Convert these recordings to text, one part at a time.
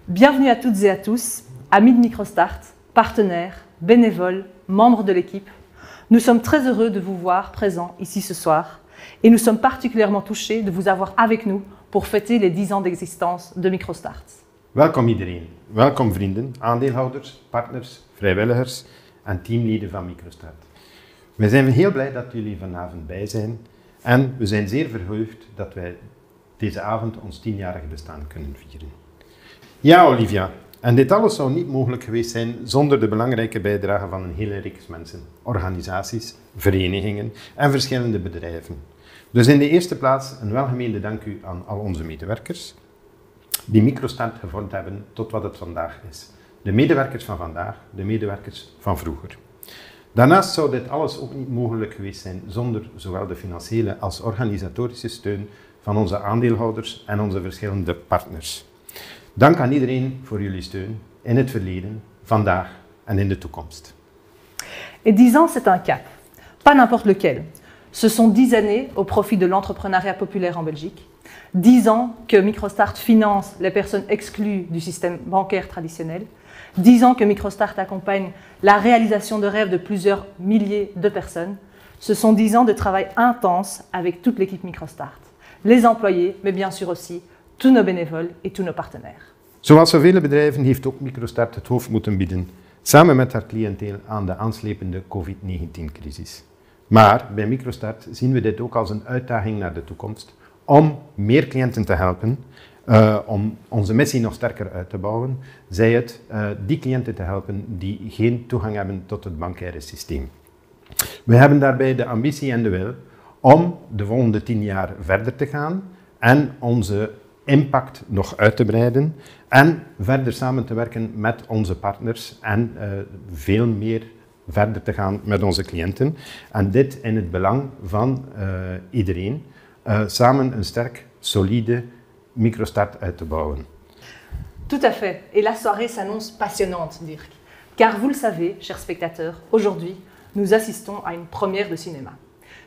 Bienvenue à toutes et à tous, amis de Microstart, partenaires, bénévoles, membres de l'équipe. Nous sommes très heureux de vous voir présents ici ce soir et nous sommes particulièrement touchés de vous avoir avec nous pour fêter les 10 ans d'existence de Microstart. Welkom iedereen. Welkom vrienden, aandeelhouders, partners, vrijwilligers en teamleden van Microstart. We zijn heel blij dat jullie vanavond bij zijn en we zijn zeer verheugd dat wij deze avond ons 10-jarig bestaan kunnen vieren. Ja, Olivia, en dit alles zou niet mogelijk geweest zijn zonder de belangrijke bijdrage van een hele reeks mensen, organisaties, verenigingen en verschillende bedrijven. Dus in de eerste plaats een welgemeende dank u aan al onze medewerkers die Microstart gevormd hebben tot wat het vandaag is. De medewerkers van vandaag, de medewerkers van vroeger. Daarnaast zou dit alles ook niet mogelijk geweest zijn zonder zowel de financiële als organisatorische steun van onze aandeelhouders en onze verschillende partners. Dank aan iedereen voor jullie steun in het verleden, vandaag en in de toekomst. Et 10 ans, c'est un cap. Pas n'importe lequel. Ce sont 10 années au profit de l'entrepreneuriat populaire en Belgique. 10 ans que Microstart finance les personnes exclues du système bancaire traditionnel. 10 ans que Microstart accompagne la réalisation de rêves de plusieurs milliers de personnes. Ce sont 10 ans de travail intense avec toute l'équipe Microstart. Les employés, mais bien sûr aussi tous nos bénévoles et tous nos partenaires. Zoals zoveel bedrijven heeft ook Microstart het hoofd moeten bieden, samen met haar cliënteel aan de aanslepende COVID-19-crisis. Maar bij Microstart zien we dit ook als een uitdaging naar de toekomst om meer cliënten te helpen, om onze missie nog sterker uit te bouwen, zij het die cliënten te helpen die geen toegang hebben tot het bankaire systeem. We hebben daarbij de ambitie en de wil om de volgende 10 jaar verder te gaan en onze impact nog uit te breiden en verder samen te werken met onze partners en veel meer verder te gaan met onze cliënten. En dit in het belang van iedereen, samen een sterk, solide Microstart uit te bouwen. Tout à fait. Et la soirée s'annonce passionnante, Dirk. Car vous le savez, chers spectateurs, aujourd'hui, nous assistons à une première de cinéma.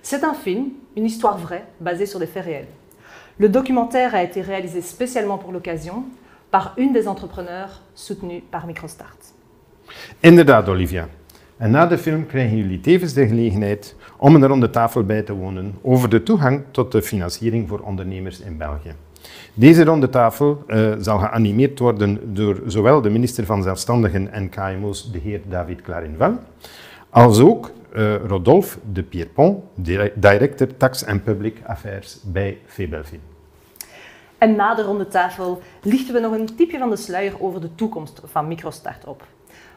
C'est un film, une histoire vraie, basée sur des faits réels. Le documentaire a été réalisé spécialement pour l'occasion par une des entrepreneurs soutenus par Microstart. Inderdaad, Olivia. En na de film krijgen jullie tevens de gelegenheid om een ronde tafel bij te wonen over de toegang tot de financiering voor ondernemers in België. Deze ronde tafel zal geanimeerd worden door zowel de minister van Zelfstandigen en KMO's, de heer David Clarinval, als ook Rodolphe de Pierpont, directeur Tax and Public Affairs bij Febelfin. En na de ronde tafel lichten we nog een tipje van de sluier over de toekomst van Microstart op.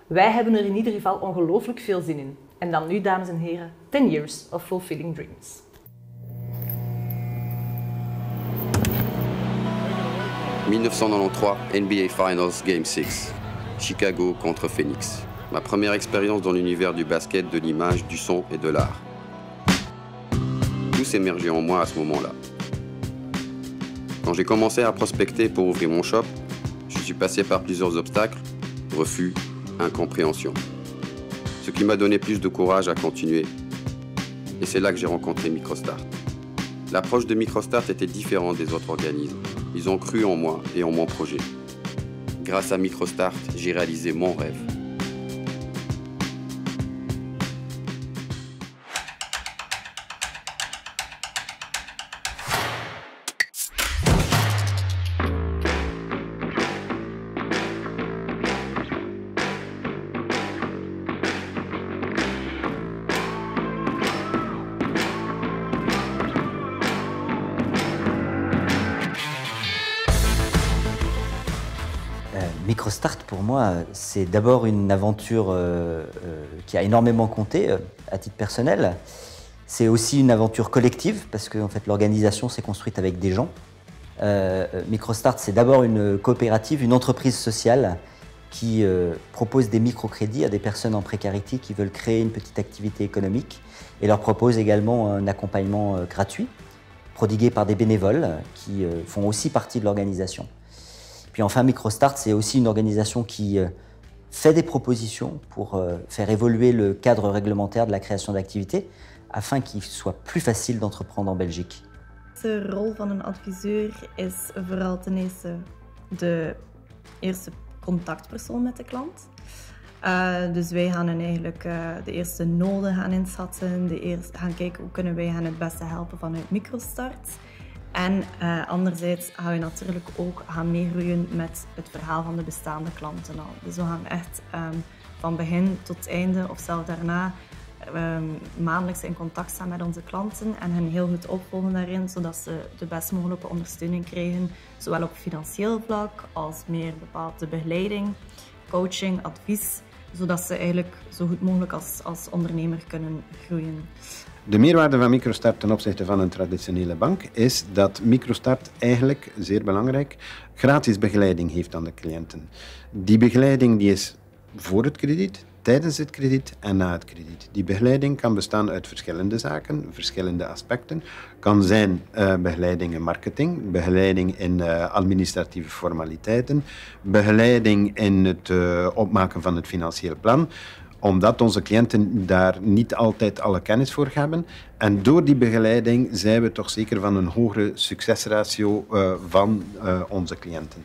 Wij hebben er in ieder geval ongelooflijk veel zin in. En dan nu, dames en heren, 10 years of fulfilling dreams. « 1993, NBA Finals Game 6, Chicago contre Phoenix. Ma première expérience dans l'univers du basket, de l'image, du son et de l'art. Tout s'émergeait en moi à ce moment-là. Quand j'ai commencé à prospecter pour ouvrir mon shop, je suis passé par plusieurs obstacles, refus, incompréhension. Ce qui m'a donné plus de courage à continuer. Et c'est là que j'ai rencontré Microstart. L'approche de Microstart était différente des autres organismes. Ils ont cru en moi et en mon projet. Grâce à Microstart, j'ai réalisé mon rêve. Microstart, pour moi, c'est d'abord une aventure qui a énormément compté à titre personnel. C'est aussi une aventure collective, parce que en fait, l'organisation s'est construite avec des gens. Microstart, c'est d'abord une coopérative, une entreprise sociale qui propose des microcrédits à des personnes en précarité qui veulent créer une petite activité économique et leur propose également un accompagnement gratuit, prodigué par des bénévoles qui font aussi partie de l'organisation. Puis enfin, Microstart, c'est aussi une organisation qui fait des propositions pour faire évoluer le cadre réglementaire de la création d'activités afin qu'il soit plus facile d'entreprendre en Belgique. De rol van een adviseur is vooral ten eerste de eerste contactpersoon met de klant. Dus wij gaan hen eigenlijk de eerste noden gaan inschatten, gaan kijken hoe kunnen wij hen het beste helpen vanuit Microstart. En anderzijds gaan we natuurlijk ook gaan meegroeien met het verhaal van de bestaande klanten al. Dus we gaan echt van begin tot einde of zelfs daarna maandelijks in contact staan met onze klanten en hen heel goed opvolgen daarin, zodat ze de best mogelijke ondersteuning krijgen, zowel op financieel vlak als meer bepaalde begeleiding, coaching, advies, zodat ze eigenlijk zo goed mogelijk als ondernemer kunnen groeien. De meerwaarde van Microstart ten opzichte van een traditionele bank is dat Microstart eigenlijk, zeer belangrijk, gratis begeleiding heeft aan de cliënten. Die begeleiding die is voor het krediet, tijdens het krediet en na het krediet. Die begeleiding kan bestaan uit verschillende zaken, verschillende aspecten. Kan zijn begeleiding in marketing, begeleiding in administratieve formaliteiten, begeleiding in het opmaken van het financieel plan, omdat onze cliënten daar niet altijd alle kennis voor hebben. En door die begeleiding zijn we toch zeker van een hogere succesratio van onze cliënten.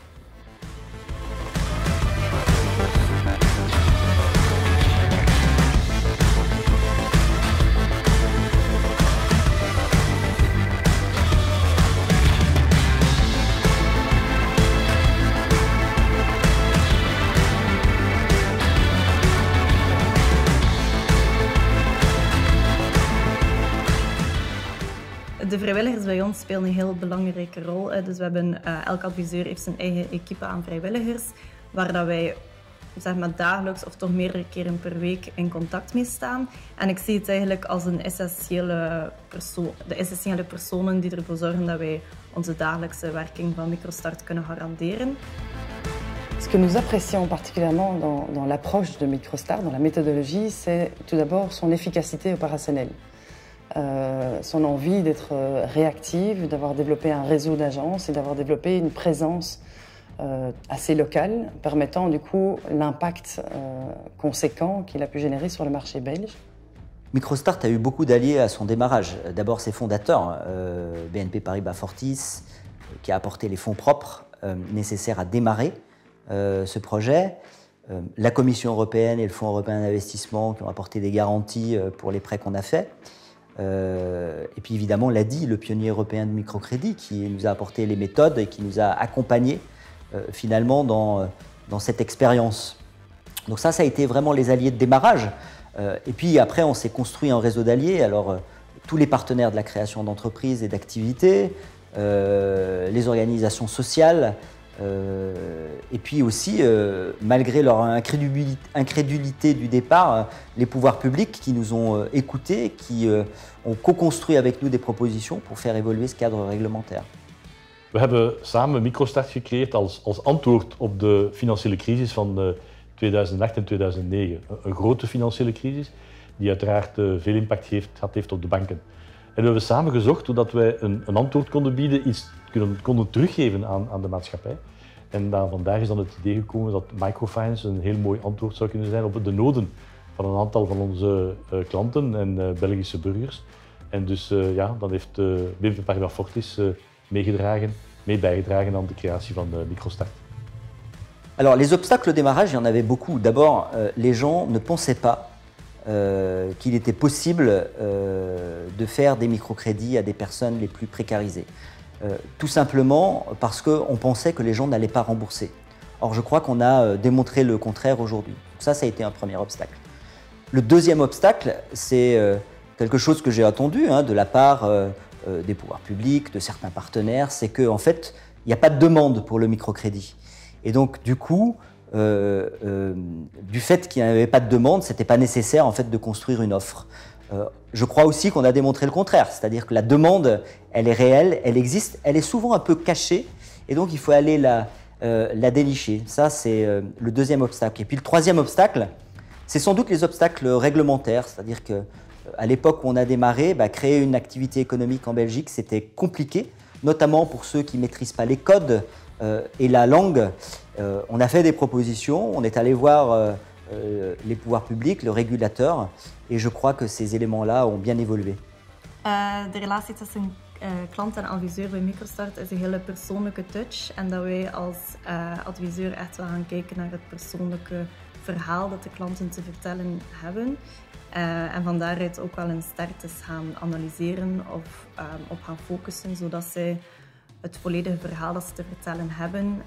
De vrijwilligers bij ons spelen een heel belangrijke rol. Dus we hebben, elk adviseur heeft zijn eigen equipe aan vrijwilligers, waar dat wij zeg maar, dagelijks of toch meerdere keren per week in contact mee staan. En ik zie het eigenlijk als een de essentiële personen die ervoor zorgen dat wij onze dagelijkse werking van Microstart kunnen garanderen. Ce que nous apprécions particulièrement dans l'approche de Microstart, dans la méthodologie, c'est tout d'abord son efficacité opérationnelle. Son envie d'être réactive, d'avoir développé un réseau d'agences et d'avoir développé une présence assez locale, permettant du coup l'impact conséquent qu'il a pu générer sur le marché belge. Microstart a eu beaucoup d'alliés à son démarrage. D'abord ses fondateurs, BNP Paribas Fortis, qui a apporté les fonds propres nécessaires à démarrer ce projet. La Commission européenne et le Fonds européen d'investissement qui ont apporté des garanties pour les prêts qu'on a faits. Et puis évidemment l'ADI, le pionnier européen de microcrédit, qui nous a apporté les méthodes et qui nous a accompagnés finalement dans cette expérience. Donc ça a été vraiment les alliés de démarrage. Et puis après, on s'est construit un réseau d'alliés. Alors tous les partenaires de la création d'entreprises et d'activités, les organisations sociales, et puis aussi, malgré leur incrédulité du départ, les pouvoirs publics qui nous ont écoutés, qui ont co-construit avec nous des propositions pour faire évoluer ce cadre réglementaire. We hebben samen Microstart gecreëerd als antwoord op de financiële crisis van 2008 en 2009. Een grote financiële crisis die uiteraard veel impact gehad heeft op de banken. En we hebben samen gezocht hoe wij een antwoord konden bieden, iets konden teruggeven aan de maatschappij. En vandaar is dan het idee gekomen dat microfinance een heel mooi antwoord zou kunnen zijn op de noden van een aantal van onze klanten en Belgische burgers. En dus dan heeft BNP Paribas Fortis bijgedragen aan de creatie van Microstart. Alors les obstacles au démarrage, il y en avait beaucoup. D'abord, les gens ne pensaient pas qu'il était possible de faire des microcrédits à des personnes les plus précarisées. Tout simplement parce qu'on pensait que les gens n'allaient pas rembourser. Or, je crois qu'on a démontré le contraire aujourd'hui. Ça a été un premier obstacle. Le deuxième obstacle, c'est quelque chose que j'ai attendu de la part des pouvoirs publics, de certains partenaires, c'est qu'en fait, il n'y a pas de demande pour le microcrédit. Et donc, du coup, du fait qu'il n'y avait pas de demande, ce n'était pas nécessaire en fait, de construire une offre. Je crois aussi qu'on a démontré le contraire, c'est-à-dire que la demande, elle est réelle, elle existe, elle est souvent un peu cachée, et donc il faut aller la dénicher. Ça, c'est le deuxième obstacle. Et puis le troisième obstacle, c'est sans doute les obstacles réglementaires, c'est-à-dire qu'à l'époque où on a démarré, créer une activité économique en Belgique, c'était compliqué, notamment pour ceux qui ne maîtrisent pas les codes et la langue. On a fait des propositions, on est allé voir les pouvoirs publics, le régulateur, et je crois que ces éléments-là ont bien évolué. De relatie tussen klant en adviseur bij Microstart is een hele persoonlijke touch. En dat wij als adviseur echt wel gaan kijken naar het persoonlijke verhaal dat de klanten te vertellen hebben. En van daaruit ook wel een sterktes gaan analyseren of op gaan focussen, zodat zij het volledige verhaal dat ze te vertellen hebben,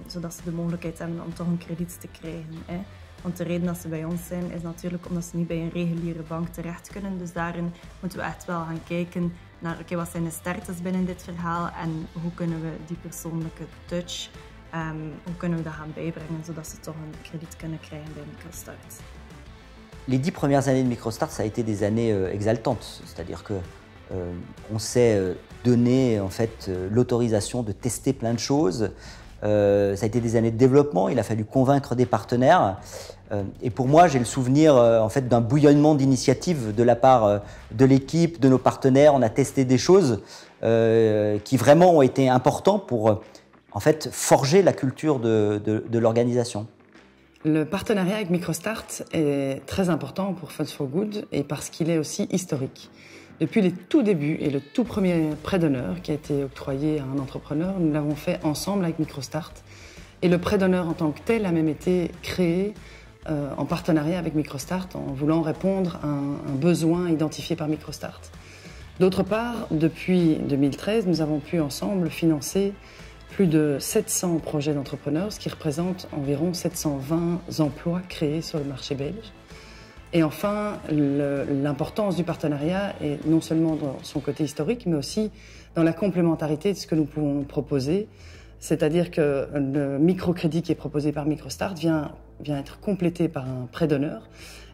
zodat ze de mogelijkheid hebben om toch een krediet te krijgen. Hè. Want de reden dat ze bij ons zijn, is natuurlijk omdat ze niet bij een reguliere bank terecht kunnen. Dus daarin moeten we echt wel gaan kijken naar wat zijn de sterktes binnen dit verhaal en hoe kunnen we die persoonlijke touch, hoe kunnen we dat gaan bijbrengen, zodat ze toch een krediet kunnen krijgen bij Microstart. Les 10 premières années de Microstart, ça a été des années exaltantes, c'est-à-dire que on s'est donné en fait l'autorisation de tester plein de choses. Ça a été des années de développement, il a fallu convaincre des partenaires. Et pour moi, j'ai le souvenir en fait d'un bouillonnement d'initiatives de la part de l'équipe, de nos partenaires. On a testé des choses qui vraiment ont été importantes pour en fait forger la culture de l'organisation. Le partenariat avec Microstart est très important pour Funds for Good et parce qu'il est aussi historique. Depuis les tout débuts et le tout premier prêt d'honneur qui a été octroyé à un entrepreneur, nous l'avons fait ensemble avec Microstart. Et le prêt d'honneur en tant que tel a même été créé en partenariat avec Microstart en voulant répondre à un besoin identifié par Microstart. D'autre part, depuis 2013, nous avons pu ensemble financer plus de 700 projets d'entrepreneurs, ce qui représente environ 720 emplois créés sur le marché belge. Et enfin, l'importance du partenariat est non seulement dans son côté historique, mais aussi dans la complémentarité de ce que nous pouvons proposer. C'est-à-dire que le microcrédit qui est proposé par Microstart vient être complété par un prêt d'honneur.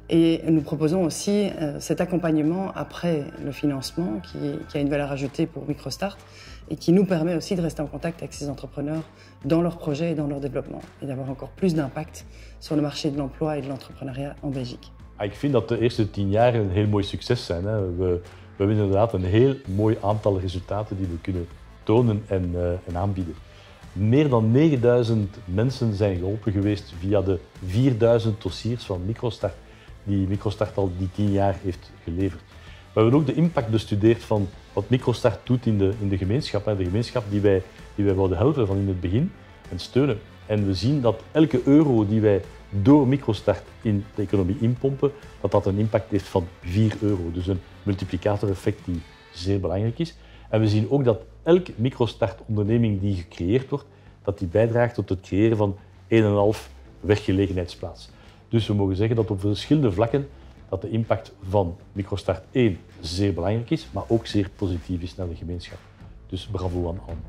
Et nous proposons aussi cet accompagnement après le financement qui a une valeur ajoutée pour Microstart et qui nous permet aussi de rester en contact avec ces entrepreneurs dans leurs projets et dans leur développement et d'avoir encore plus d'impact sur le marché de l'emploi et de l'entrepreneuriat en Belgique. Ik vind dat de eerste 10 jaar een heel mooi succes zijn. Hè. We hebben inderdaad een heel mooi aantal resultaten die we kunnen tonen en aanbieden. Meer dan 9000 mensen zijn geholpen geweest via de 4000 dossiers van Microstart, die Microstart al die 10 jaar heeft geleverd. We hebben ook de impact bestudeerd van wat Microstart doet in de gemeenschap. De gemeenschap die wij wilden helpen van in het begin en steunen. En we zien dat elke euro die wij door Microstart in de economie inpompen, dat een impact heeft van 4 euro. Dus een multiplicator-effect die zeer belangrijk is. En we zien ook dat elke Microstart-onderneming die gecreëerd wordt, dat die bijdraagt tot het creëren van 1,5 werkgelegenheidsplaats. Dus we mogen zeggen dat op verschillende vlakken dat de impact van Microstart 1 zeer belangrijk is, maar ook zeer positief is naar de gemeenschap. Dus bravo aan allen.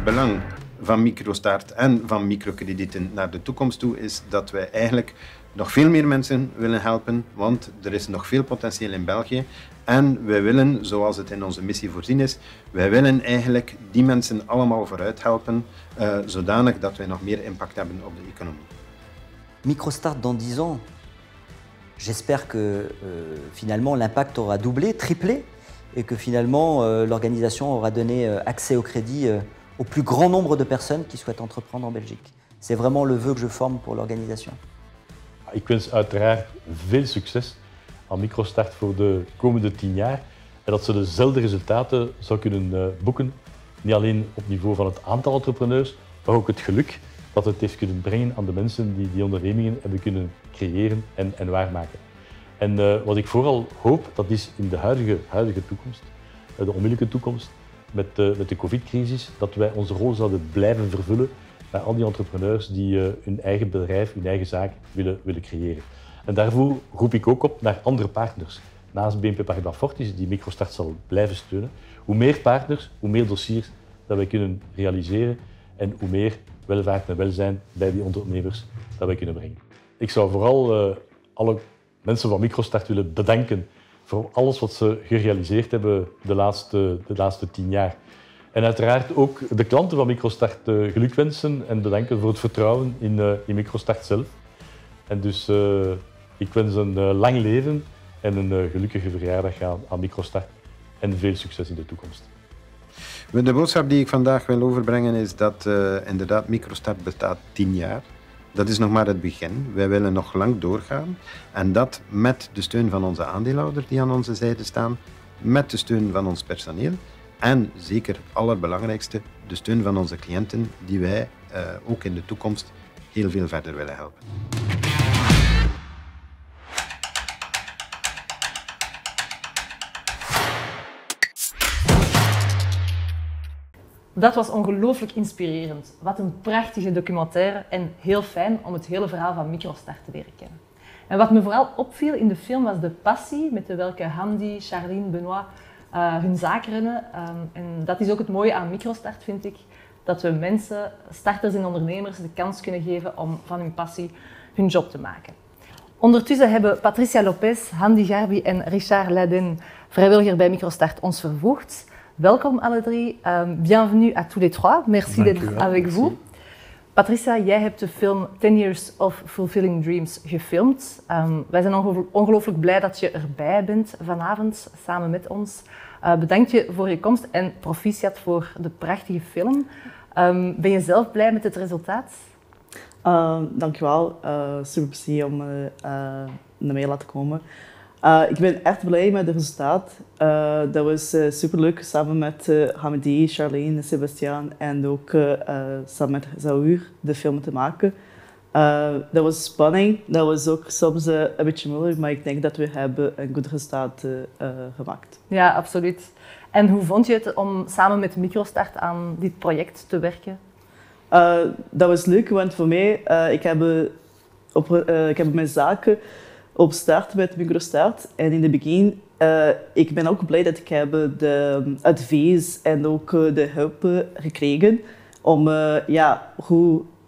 Belang van Microstart en van microkredieten naar de toekomst toe is dat wij eigenlijk nog veel meer mensen willen helpen, want er is nog veel potentieel in België. En wij willen, zoals het in onze missie voorzien is, wij willen eigenlijk die mensen allemaal vooruit helpen, zodanig dat wij nog meer impact hebben op de economie. Microstart dans 10 ans, j'espère que finalement l'impact aura doublé, triplé, et que finalement l'organisation aura donné accès au crédit au plus grand nombre de personnes qui souhaitent entreprendre en Belgique. C'est vraiment le vœu que je forme pour l'organisation. Ik wens uiteraard veel succes aan Microstart voor de komende 10 jaar en dat ze dezelfde resultaten zou kunnen boeken. Niet alleen op niveau van het aantal entrepreneurs, maar ook het geluk dat het heeft kunnen brengen aan de mensen die die ondernemingen hebben kunnen creëren en waarmaken. En wat ik vooral hoop, dat is in de huidige toekomst, de onmiddellijke toekomst, met de COVID-crisis, dat wij onze rol zouden blijven vervullen bij al die entrepreneurs die hun eigen bedrijf, hun eigen zaak willen creëren. En daarvoor roep ik ook op naar andere partners. Naast BNP Paribas Fortis, die Microstart zal blijven steunen. Hoe meer partners, hoe meer dossiers dat wij kunnen realiseren en hoe meer welvaart en welzijn bij die ondernemers dat wij kunnen brengen. Ik zou vooral alle mensen van Microstart willen bedanken voor alles wat ze gerealiseerd hebben de laatste 10 jaar. En uiteraard ook de klanten van Microstart gelukwensen en bedanken voor het vertrouwen in Microstart zelf. En dus ik wens een lang leven en een gelukkige verjaardag aan Microstart en veel succes in de toekomst. De boodschap die ik vandaag wil overbrengen is dat inderdaad Microstart bestaat 10 jaar. dat is nog maar het begin. Wij willen nog lang doorgaan. En dat met de steun van onze aandeelhouders die aan onze zijde staan, met de steun van ons personeel en zeker het allerbelangrijkste, de steun van onze cliënten die wij ook in de toekomst heel veel verder willen helpen. Dat was ongelooflijk inspirerend. Wat een prachtige documentaire en heel fijn om het hele verhaal van Microstart te leren kennen. En wat me vooral opviel in de film was de passie met welke Hamdi, Charline, Benoît hun zaak runnen. En dat is ook het mooie aan Microstart, vind ik. Dat we mensen, starters en ondernemers, de kans kunnen geven om van hun passie hun job te maken. Ondertussen hebben Patricia Lopez, Hamdi Garbi en Richard Laden, vrijwilliger bij Microstart, ons vervoegd. Welkom alle drie. Bienvenue à tous les trois. Merci d'être avec vous. Patricia, jij hebt de film 10 Years of Fulfilling Dreams gefilmd. Wij zijn ongelooflijk blij dat je erbij bent vanavond samen met ons. Bedankt je voor je komst en proficiat voor de prachtige film. Ben je zelf blij met het resultaat? Dankjewel. Super plezier om naar mij laten komen. Ik ben echt blij met het resultaat. Dat was superleuk samen met Hamdi, Charlene, Sebastiaan en ook samen met Zaur de film te maken. Dat was spanning, dat was ook soms een beetje moeilijk, maar ik denk dat we hebben een goed resultaat gemaakt. Ja, absoluut. En hoe vond je het om samen met Microstart aan dit project te werken? Dat was leuk, want voor mij, ik heb mijn zaken op start met Microstart. En in het begin, ik ben ook blij dat ik heb de advies en ook de hulp gekregen om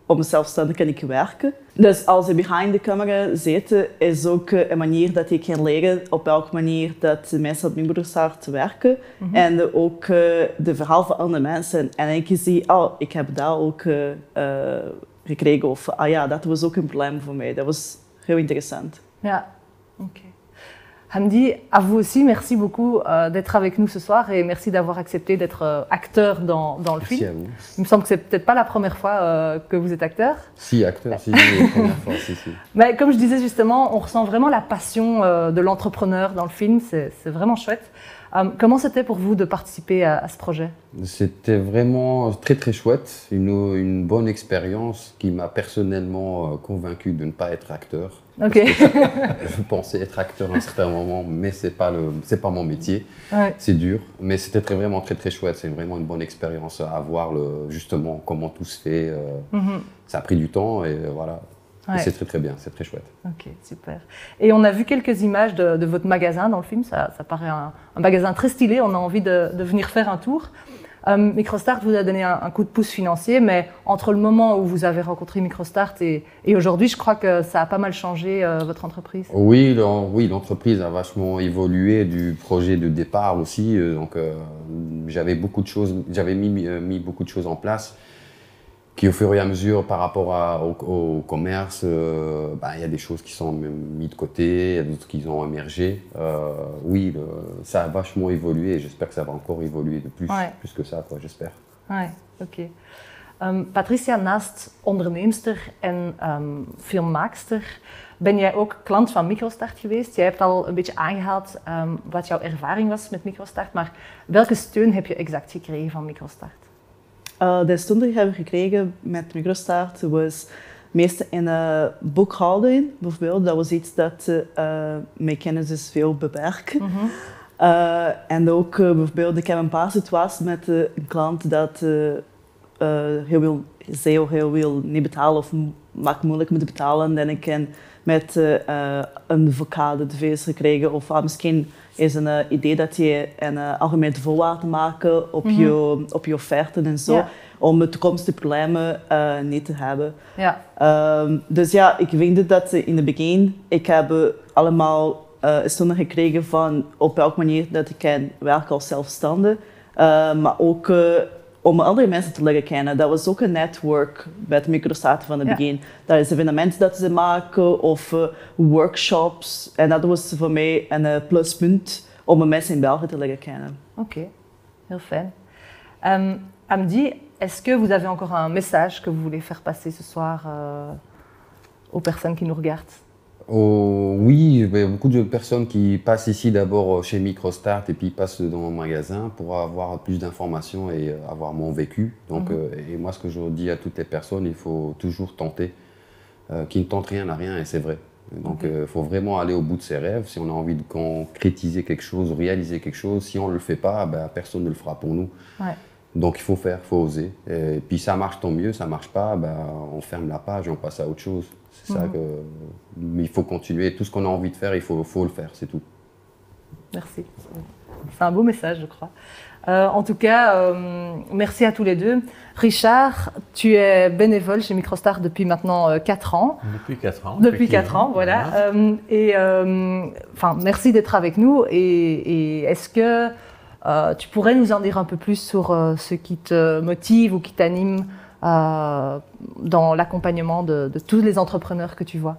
om zelfstandig kan ik werken. Dus als je behind de camera zit, is ook een manier dat ik kan leren op welke manier dat mensen op Microstart werken. En ook de verhaal van andere mensen. En ik zie, ik heb dat ook gekregen. Of dat was ook een probleem voor mij. Dat was heel interessant. Ja, ok. Hamdi, à vous aussi, merci beaucoup d'être avec nous ce soir et merci d'avoir accepté d'être acteur dans le film. Merci à vous. Il me semble que c'est peut-être pas la première fois que vous êtes acteur. Si, acteur, si, la première fois, si. Mais comme je disais justement, on ressent vraiment la passion de l'entrepreneur dans le film, c'est vraiment chouette. Comment c'était pour vous de participer à ce projet? C'était vraiment très très chouette, une bonne expérience qui m'a personnellement convaincu de ne pas être acteur. Ok. Je pensais être acteur à un certain moment, mais c'est pas mon métier. Ouais. C'est dur, mais c'était vraiment très très chouette. C'est vraiment une bonne expérience à voir justement comment tout se fait. Ça a pris du temps et voilà. Ouais. Et c'est très très bien, c'est très chouette. Ok, super. Et on a vu quelques images de votre magasin dans le film. Ça paraît un magasin très stylé. On a envie de venir faire un tour. Microstart vous a donné un coup de pouce financier, mais entre le moment où vous avez rencontré Microstart et aujourd'hui, je crois que ça a pas mal changé votre entreprise. Oui, l'entreprise a vachement évolué du projet de départ aussi. Donc, j'avais mis beaucoup de choses en place qui, au fur et à mesure, par rapport au commerce, y a des choses qui sont mises de côté, il y a d'autres qui ont émergé. Oui, ça a vachement évolué et j'espère que ça va encore évoluer de plus que ça, j'espère. Ouais, ok. Patricia, naast onderneemster en filmmaakster ben jij ook klant van Microstart geweest. Jij hebt al een beetje aangehaald wat jouw ervaring was met Microstart, maar welke steun heb je exact gekregen van Microstart? De steun die we hebben gekregen met Microstart was meestal in boekhouding, bijvoorbeeld. Dat was iets dat mijn kennis is veel beperkt. En ook bijvoorbeeld, ik heb een paar situaties met een klant dat heel wil niet betalen of maakt moeilijk moet betalen. En ik kan met een advocaat advies gekregen of misschien is een idee dat je een algemeen voorwaarde maken op je offerte en zo, om de toekomstige problemen niet te hebben. Ja. Dus ja, ik vind dat in het begin, ik heb allemaal steun gekregen van op welke manier dat ik kan werken als zelfstandig, maar ook om andere mensen te leren kennen. Dat was ook een network met Microstart van het begin. Dat is evenementen dat ze maken of workshops. En dat was voor mij een pluspunt om mensen in België te leren kennen. Ok, heel fijn. Hamdi, est-ce que vous avez encore un message que vous voulez faire passer ce soir aux personnes qui nous regardent? Oh, oui, il y a beaucoup de personnes qui passent ici d'abord chez Microstart et puis passent dans mon magasin pour avoir plus d'informations et avoir mon vécu. Donc, et moi, ce que je dis à toutes les personnes, il faut toujours tenter. Qui ne tente rien n'a rien, et c'est vrai. Donc, il faut vraiment aller au bout de ses rêves. Si on a envie de concrétiser quelque chose, réaliser quelque chose, si on ne le fait pas, ben, personne ne le fera pour nous. Ouais. Donc, il faut faire, il faut oser. Et puis, ça marche, tant mieux. Ça ne marche pas, ben, on ferme la page et on passe à autre chose. C'est ça que... Mais il faut continuer. Tout ce qu'on a envie de faire, il faut le faire, c'est tout. Merci. C'est un beau message, je crois. En tout cas, merci à tous les deux. Richard, tu es bénévole chez Microstart depuis maintenant 4 ans. Depuis 4 ans. Depuis 4 ans, voilà. Merci d'être avec nous. Et est-ce que tu pourrais nous en dire un peu plus sur ce qui te motive ou qui t'anime dans l'accompagnement de tous les entrepreneurs que tu vois?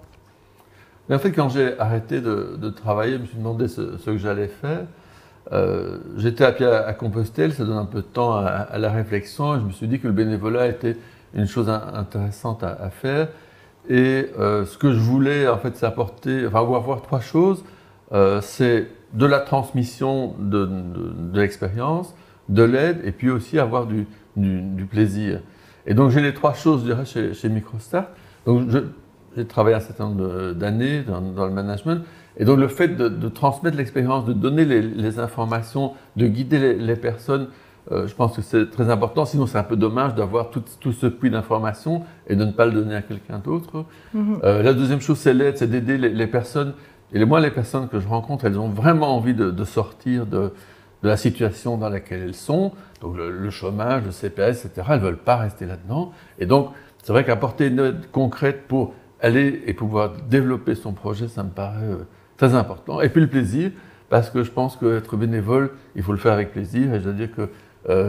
Mais en fait, quand j'ai arrêté de travailler, je me suis demandé ce que j'allais faire. J'étais à pied à Compostelle, ça donne un peu de temps à la réflexion. Et je me suis dit que le bénévolat était une chose intéressante à faire. Et ce que je voulais, en fait, c'est apporter, avoir 3 choses. C'est de la transmission de l'expérience, de l'aide, et puis aussi avoir du plaisir. Et donc j'ai les 3 choses, je dirais, chez Microstart. Donc j'ai travaillé un certain nombre d'années dans le management. Et donc le fait de transmettre l'expérience, de donner les informations, de guider les personnes, je pense que c'est très important. Sinon c'est un peu dommage d'avoir tout ce puits d'informations et de ne pas le donner à quelqu'un d'autre. La deuxième chose, c'est l'aide, c'est d'aider les personnes. Et moi, les personnes que je rencontre, elles ont vraiment envie de sortir de la situation dans laquelle elles sont. Donc le chômage, le CPS, etc. Elles ne veulent pas rester là-dedans. Et donc c'est vrai qu'apporter une aide concrète pour aller et pouvoir développer son projet, ça me paraît très important. Et puis le plaisir, parce que je pense qu'être bénévole, il faut le faire avec plaisir. Et je dois dire que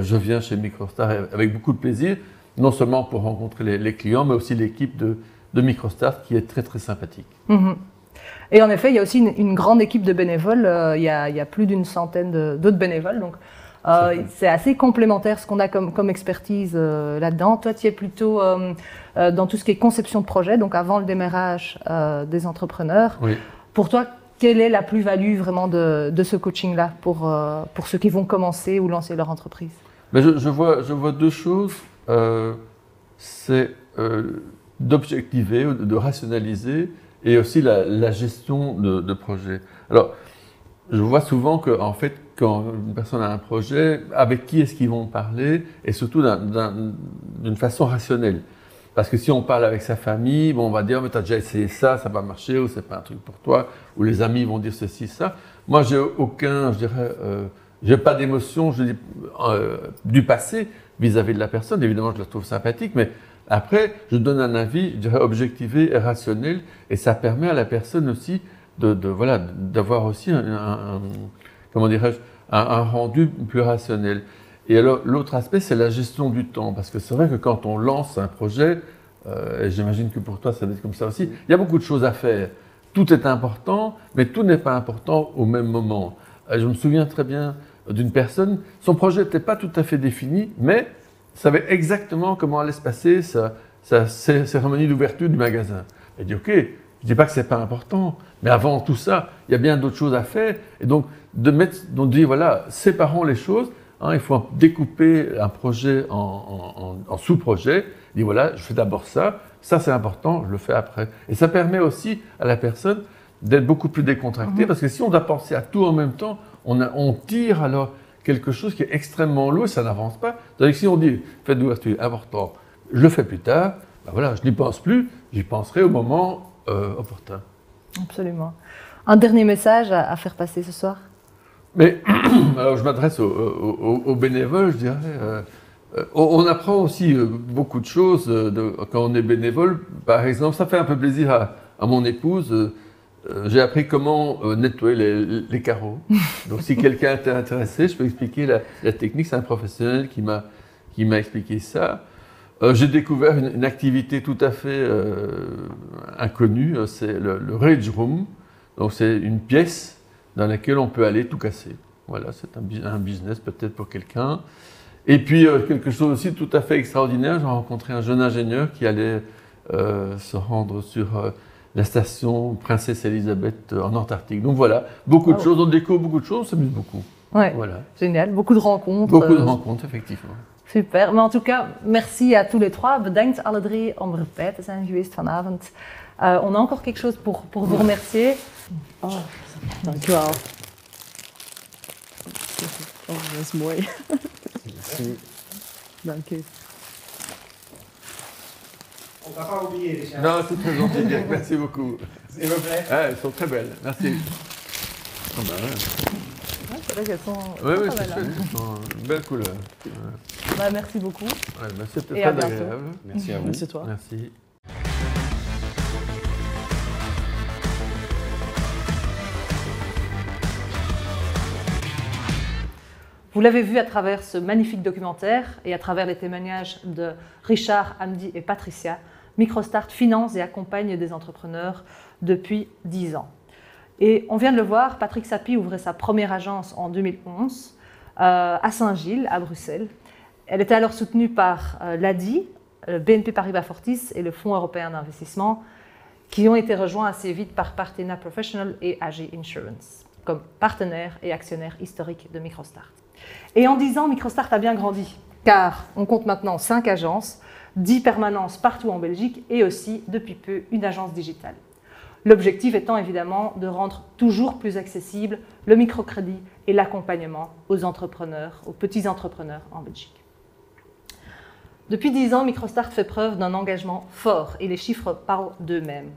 je viens chez Microstart avec beaucoup de plaisir, non seulement pour rencontrer les clients, mais aussi l'équipe de Microstart qui est très très sympathique. Et en effet, il y a aussi une grande équipe de bénévoles. Il y a plus d'une centaine d'autres bénévoles. Donc c'est assez complémentaire ce qu'on a comme expertise là-dedans. Toi, tu es plutôt dans tout ce qui est conception de projet, donc avant le démarrage des entrepreneurs. Oui. Pour toi, quelle est la plus-value vraiment de ce coaching-là pour ceux qui vont commencer ou lancer leur entreprise? Mais je vois 2 choses. C'est d'objectiver, de rationaliser, et aussi la gestion de projet. Alors, je vois souvent que, en fait, quand une personne a un projet, avec qui est-ce qu'ils vont parler, et surtout d'une façon rationnelle. Parce que si on parle avec sa famille, bon, on va dire, mais tu as déjà essayé ça va pas marcher, ou c'est pas un truc pour toi, ou les amis vont dire ceci, ça. Moi, j'ai aucun, je dirais, j'ai pas d'émotion, je dis, du passé vis-à-vis de la personne. Évidemment, je la trouve sympathique, mais après, je donne un avis, je dirais, objectivé et rationnel, et ça permet à la personne aussi d'avoir aussi comment dirais-je, un rendu plus rationnel. Et alors, l'autre aspect, c'est la gestion du temps, parce que c'est vrai que quand on lance un projet, et j'imagine que pour toi, ça va être comme ça aussi, il y a beaucoup de choses à faire. Tout est important, mais tout n'est pas important au même moment. Je me souviens très bien d'une personne, son projet n'était pas tout à fait défini, mais savait exactement comment allait se passer sa cérémonie d'ouverture du magasin. Elle dit, OK, je ne dis pas que ce n'est pas important, mais avant tout ça, il y a bien d'autres choses à faire. Et donc, de dire, voilà, séparons les choses. Il faut découper un projet en sous-projets. Il dit, voilà, je fais d'abord ça c'est important, je le fais après. Et ça permet aussi à la personne d'être beaucoup plus décontractée, parce que si on doit penser à tout en même temps, on tire alors quelque chose qui est extrêmement lourd et ça n'avance pas. C'est-à-dire que si on dit, faites d'ouverture, important, je le fais plus tard, ben voilà, je n'y pense plus, j'y penserai au moment opportun. Absolument. Un dernier message à faire passer ce soir? Mais alors je m'adresse aux bénévoles, je dirais. On apprend aussi beaucoup de choses quand on est bénévole. Par exemple, ça fait un peu plaisir à mon épouse. J'ai appris comment nettoyer les carreaux. Donc si quelqu'un était intéressé, je peux expliquer la technique. C'est un professionnel qui m'a expliqué ça. J'ai découvert une activité tout à fait inconnue, c'est le Rage Room. Donc c'est une pièce dans laquelle on peut aller tout casser. Voilà, c'est un business peut-être pour quelqu'un. Et puis quelque chose aussi tout à fait extraordinaire, j'ai rencontré un jeune ingénieur qui allait se rendre sur la station Princesse Elisabeth en Antarctique. Donc voilà, beaucoup de choses, on découvre beaucoup de choses, on s'amuse beaucoup. Ouais, voilà. Génial, beaucoup de rencontres. Beaucoup de rencontres, effectivement. Super, maar en tout cas, merci à tous les trois. Bedankt alle drie om erbij te zijn geweest vanavond. On a encore quelque chose pour vous remercier. Oh, dankjewel. Oh, dat is mooi. Dank u. On va pas oublier, Richard. Non, c'est très gentil, Dirk, merci beaucoup. S'il vous plaît. Elles sont très belles, merci. Oh ben, Ouais, c'est vrai qu'elles sont oui, pas oui, mal, c'est chouette, elles sont une belle couleur. Bah, merci beaucoup. Ouais, ben, c'était Et très à bientôt. agréable. Merci à vous. Merci toi. Merci. Vous l'avez vu à travers ce magnifique documentaire et à travers les témoignages de Richard, Hamdi et Patricia, Microstart finance et accompagne des entrepreneurs depuis 10 ans. Et on vient de le voir, Patrick Sapie ouvrait sa première agence en 2011 à Saint-Gilles, à Bruxelles. Elle était alors soutenue par l'ADI, le BNP Paribas Fortis et le Fonds européen d'investissement, qui ont été rejoints assez vite par Partena Professional et AG Insurance, comme partenaires et actionnaires historiques de Microstart. Et en 10 ans, Microstart a bien grandi, car on compte maintenant 5 agences, 10 permanences partout en Belgique et aussi, depuis peu, une agence digitale. L'objectif étant évidemment de rendre toujours plus accessible le microcrédit et l'accompagnement aux entrepreneurs, aux petits entrepreneurs en Belgique. Depuis 10 ans, Microstart fait preuve d'un engagement fort et les chiffres parlent d'eux-mêmes.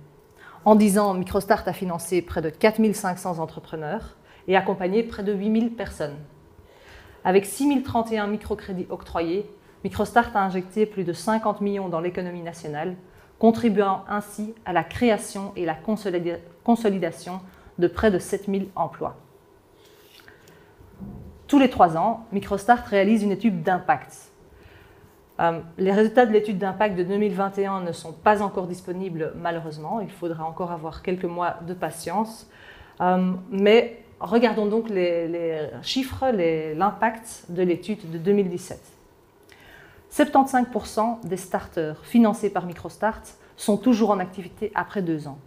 En 10 ans, Microstart a financé près de 4500 entrepreneurs et accompagné près de 8000 personnes. Avec 6031 microcrédits octroyés, Microstart a injecté plus de 50 millions dans l'économie nationale, contribuant ainsi à la création et la consolidation de près de 7000 emplois. Tous les 3 ans, Microstart réalise une étude d'impact. Les résultats de l'étude d'impact de 2021 ne sont pas encore disponibles, malheureusement. Il faudra encore avoir quelques mois de patience. Mais regardons donc les chiffres, l'impact de l'étude de 2017. 75% des starters financés par Microstart sont toujours en activité après 2 ans.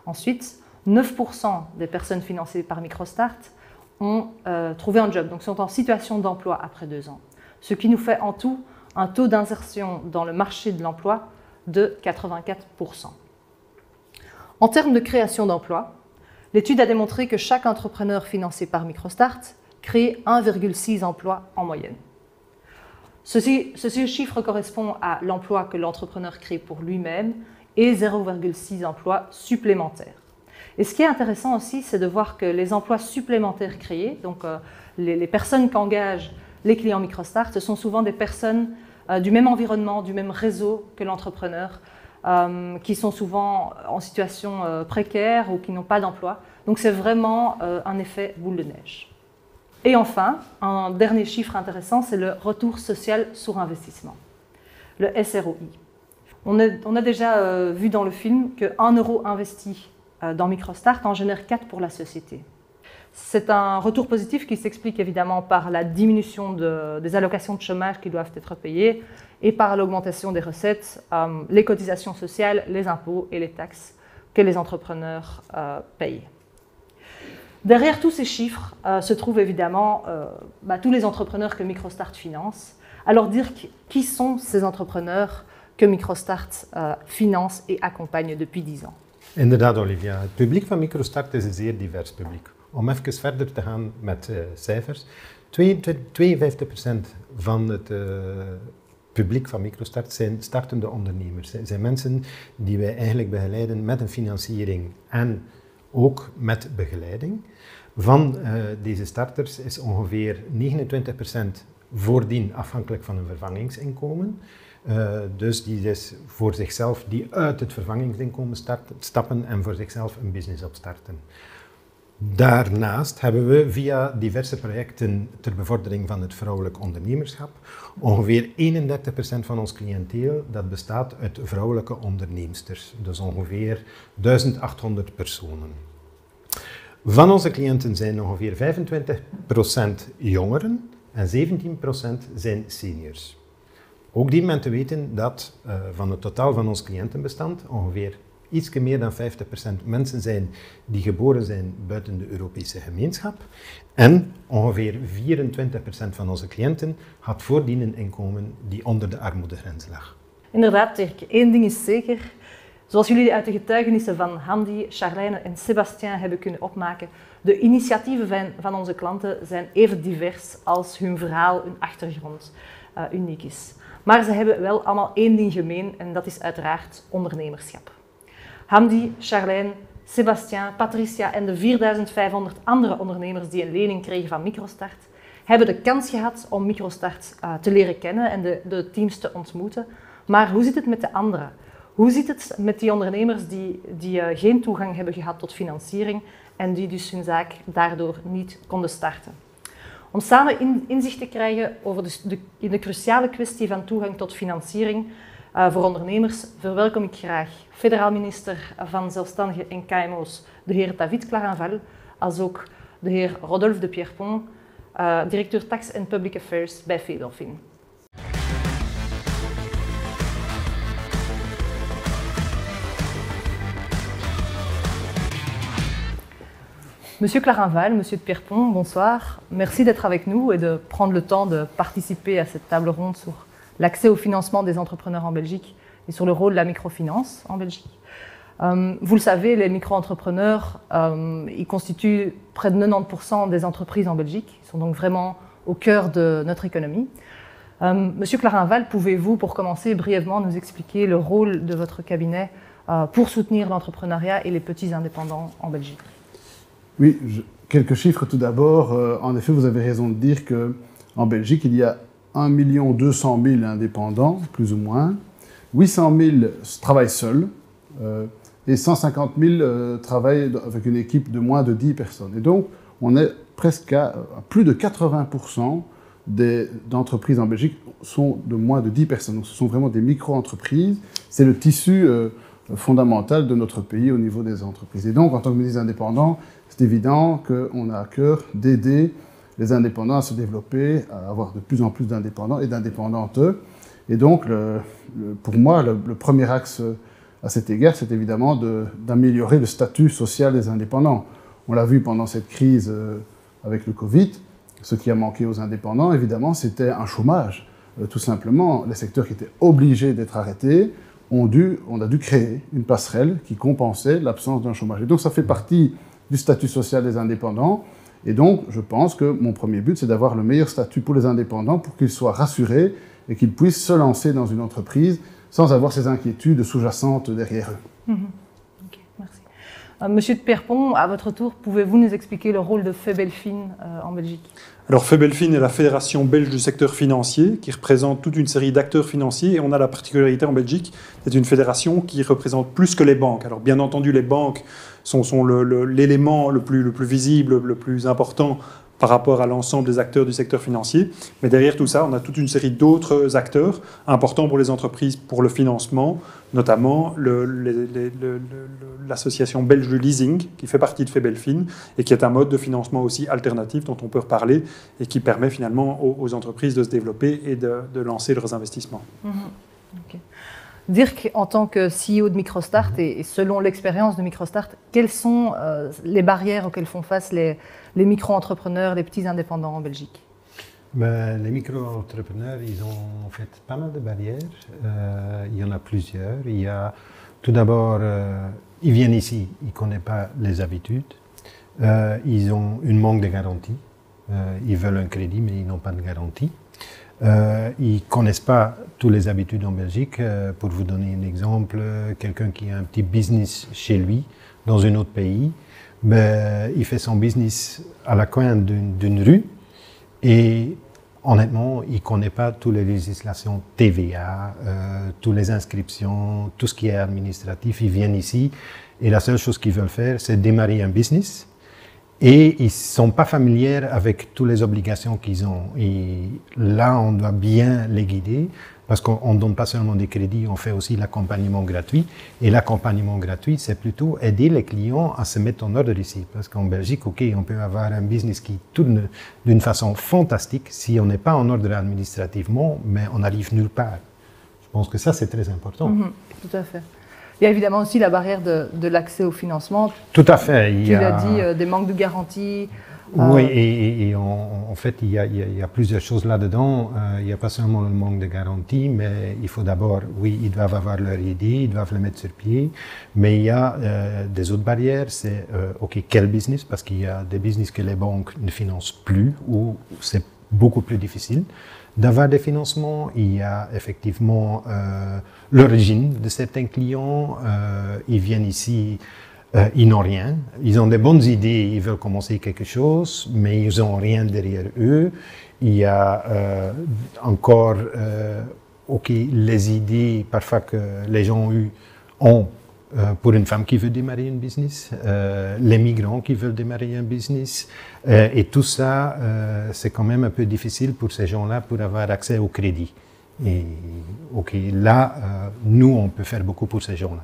Ensuite, 9% des personnes financées par Microstart ont trouvé un job, donc sont en situation d'emploi après 2 ans. Ce qui nous fait en tout un taux d'insertion dans le marché de l'emploi de 84%. En termes de création d'emplois, l'étude a démontré que chaque entrepreneur financé par Microstart crée 1,6 emplois en moyenne. Ce chiffre correspond à l'emploi que l'entrepreneur crée pour lui-même et 0,6 emplois supplémentaires. Et ce qui est intéressant aussi, c'est de voir que les emplois supplémentaires créés, donc les personnes qu'engagent les clients Microstart, ce sont souvent des personnes du même environnement, du même réseau que l'entrepreneur, qui sont souvent en situation précaire ou qui n'ont pas d'emploi. Donc c'est vraiment un effet boule de neige. Et enfin, un dernier chiffre intéressant, c'est le retour social sur investissement, le SROI. On a déjà vu dans le film que 1 euro investi dans Microstart en génère 4 pour la société. C'est un retour positif qui s'explique évidemment par la diminution des allocations de chômage qui doivent être payées et par l'augmentation des recettes, les cotisations sociales, les impôts et les taxes que les entrepreneurs payent. Derrière tous ces chiffres se trouvent évidemment tous les entrepreneurs que Microstart finance. Alors dire qui sont ces entrepreneurs que Microstart finance et accompagne depuis 10 ans. Inderdaad, Olivia. Het publiek van Microstart is een zeer divers publiek. Om even verder te gaan met cijfers. 52% van het publiek van Microstart zijn startende ondernemers. Het zijn mensen die wij eigenlijk begeleiden met een financiering en ook met begeleiding. Van deze starters is ongeveer 29% voordien afhankelijk van een vervangingsinkomen. Dus die is voor zichzelf die uit het vervangingsinkomen stappen en voor zichzelf een business opstarten. Daarnaast hebben we via diverse projecten ter bevordering van het vrouwelijk ondernemerschap ongeveer 31% van ons cliënteel dat bestaat uit vrouwelijke onderneemsters. Dus ongeveer 1800 personen. Van onze cliënten zijn ongeveer 25% jongeren en 17% zijn seniors. Ook die mensen weten dat van het totaal van ons cliëntenbestand ongeveer iets meer dan 50% mensen zijn die geboren zijn buiten de Europese gemeenschap. En ongeveer 24% van onze cliënten had voordien een inkomen die onder de armoedegrens lag. Inderdaad, Dirk. Eén ding is zeker. Zoals jullie uit de getuigenissen van Hamdi, Charlène en Sébastien hebben kunnen opmaken, de initiatieven van onze klanten zijn even divers als hun verhaal, hun achtergrond uniek is. Maar ze hebben wel allemaal één ding gemeen en dat is uiteraard ondernemerschap. Hamdi, Charlène, Sébastien, Patricia en de 4500 andere ondernemers die een lening kregen van Microstart, hebben de kans gehad om Microstart te leren kennen en de teams te ontmoeten. Maar hoe zit het met de anderen? Hoe zit het met die ondernemers die geen toegang hebben gehad tot financiering en die dus hun zaak daardoor niet konden starten? Om samen inzicht te krijgen over de cruciale kwestie van toegang tot financiering voor ondernemers, verwelkom ik graag federaal minister van Zelfstandigen en KMO's, de heer David Clarenval, als ook de heer Rodolphe de Pierrepont, directeur Tax and Public Affairs bij Febelfin. Monsieur Clarenval, Monsieur de Pierrepont, bonsoir. Merci d'être avec nous et de prendre le temps de participer à cette table ronde sur l'accès au financement des entrepreneurs en Belgique et sur le rôle de la microfinance en Belgique. Vous le savez, les micro-entrepreneurs, ils constituent près de 90% des entreprises en Belgique. Ils sont donc vraiment au cœur de notre économie. Monsieur Clarenval, pouvez-vous, pour commencer, brièvement nous expliquer le rôle de votre cabinet pour soutenir l'entrepreneuriat et les petits indépendants en Belgique? Oui, quelques chiffres tout d'abord. En effet, vous avez raison de dire qu'en Belgique, il y a 1 200 000 indépendants, plus ou moins. 800 000 travaillent seuls et 150 000 travaillent avec une équipe de moins de 10 personnes. Et donc, on est presque à plus de 80% d'entreprises en Belgique sont de moins de 10 personnes. Donc, ce sont vraiment des micro-entreprises. C'est le tissu fondamental de notre pays au niveau des entreprises. Et donc, en tant que ministre indépendant, c'est évident qu'on a à cœur d'aider les indépendants à se développer, à avoir de plus en plus d'indépendants et d'indépendantes. Et donc, pour moi, le premier axe à cet égard, c'est évidemment d'améliorer le statut social des indépendants. On l'a vu pendant cette crise avec le Covid, ce qui a manqué aux indépendants, évidemment, c'était un chômage. Tout simplement, les secteurs qui étaient obligés d'être arrêtés, on a dû créer une passerelle qui compensait l'absence d'un chômage. Et donc, ça fait partie du statut social des indépendants. Et donc, je pense que mon premier but, c'est d'avoir le meilleur statut pour les indépendants pour qu'ils soient rassurés et qu'ils puissent se lancer dans une entreprise sans avoir ces inquiétudes sous-jacentes derrière eux. Okay, merci. Monsieur de Pierrepont, à votre tour, pouvez-vous nous expliquer le rôle de Febelfin en Belgique? Alors Febelfin est la fédération belge du secteur financier qui représente toute une série d'acteurs financiers et on a la particularité en Belgique, c'est une fédération qui représente plus que les banques. Alors bien entendu les banques sont l'élément le plus visible, le plus important par rapport à l'ensemble des acteurs du secteur financier. Mais derrière tout ça, on a toute une série d'autres acteurs importants pour les entreprises pour le financement, notamment l'association belge du leasing, qui fait partie de Febelfin et qui est un mode de financement aussi alternatif dont on peut reparler et qui permet finalement aux entreprises de se développer et de lancer leurs investissements. Okay. Dirk, en tant que CEO de Microstart et selon l'expérience de Microstart, quelles sont les barrières auxquelles font face les micro-entrepreneurs, les petits indépendants en Belgique? Les micro-entrepreneurs, ils ont en fait pas mal de barrières. Il y en a plusieurs. Il y a tout d'abord, ils viennent ici, ils ne connaissent pas les habitudes. Ils ont une manque de garantie. Ils veulent un crédit, mais ils n'ont pas de garantie. Ils ne connaissent pas toutes les habitudes en Belgique. Pour vous donner un exemple, quelqu'un qui a un petit business chez lui, dans un autre pays, il fait son business à la coin d'une rue et honnêtement, il ne connaît pas toutes les législations TVA, toutes les inscriptions, tout ce qui est administratif. Ils viennent ici et la seule chose qu'ils veulent faire, c'est démarrer un business. Et ils ne sont pas familiers avec toutes les obligations qu'ils ont. Et là, on doit bien les guider Parce qu'on ne donne pas seulement des crédits, on fait aussi l'accompagnement gratuit. Et l'accompagnement gratuit, c'est plutôt aider les clients à se mettre en ordre ici. Parce qu'en Belgique, OK, on peut avoir un business qui tourne d'une façon fantastique si on n'est pas en ordre administrativement, mais on n'arrive nulle part. Je pense que ça, c'est très important. Tout à fait. Il y a évidemment aussi la barrière de l'accès au financement. Tout à fait. Tu l'as dit, des manques de garantie. Oui, et en fait, il y a plusieurs choses là-dedans. Il n'y a pas seulement le manque de garantie, mais il faut d'abord, oui, ils doivent avoir leur idée, ils doivent le mettre sur pied, mais il y a des autres barrières, c'est, OK, quel business? Parce qu'il y a des business que les banques ne financent plus, ou c'est beaucoup plus difficile d'avoir des financements. Il y a effectivement l'origine de certains clients. Ils viennent ici, ils n'ont rien. Ils ont des bonnes idées, ils veulent commencer quelque chose, mais ils n'ont rien derrière eux. Il y a encore les idées parfois que les gens ont pour une femme qui veut démarrer un business, les migrants qui veulent démarrer un business, et tout ça, c'est quand même un peu difficile pour ces gens-là pour avoir accès au crédit. Et là, nous, on peut faire beaucoup pour ces gens-là.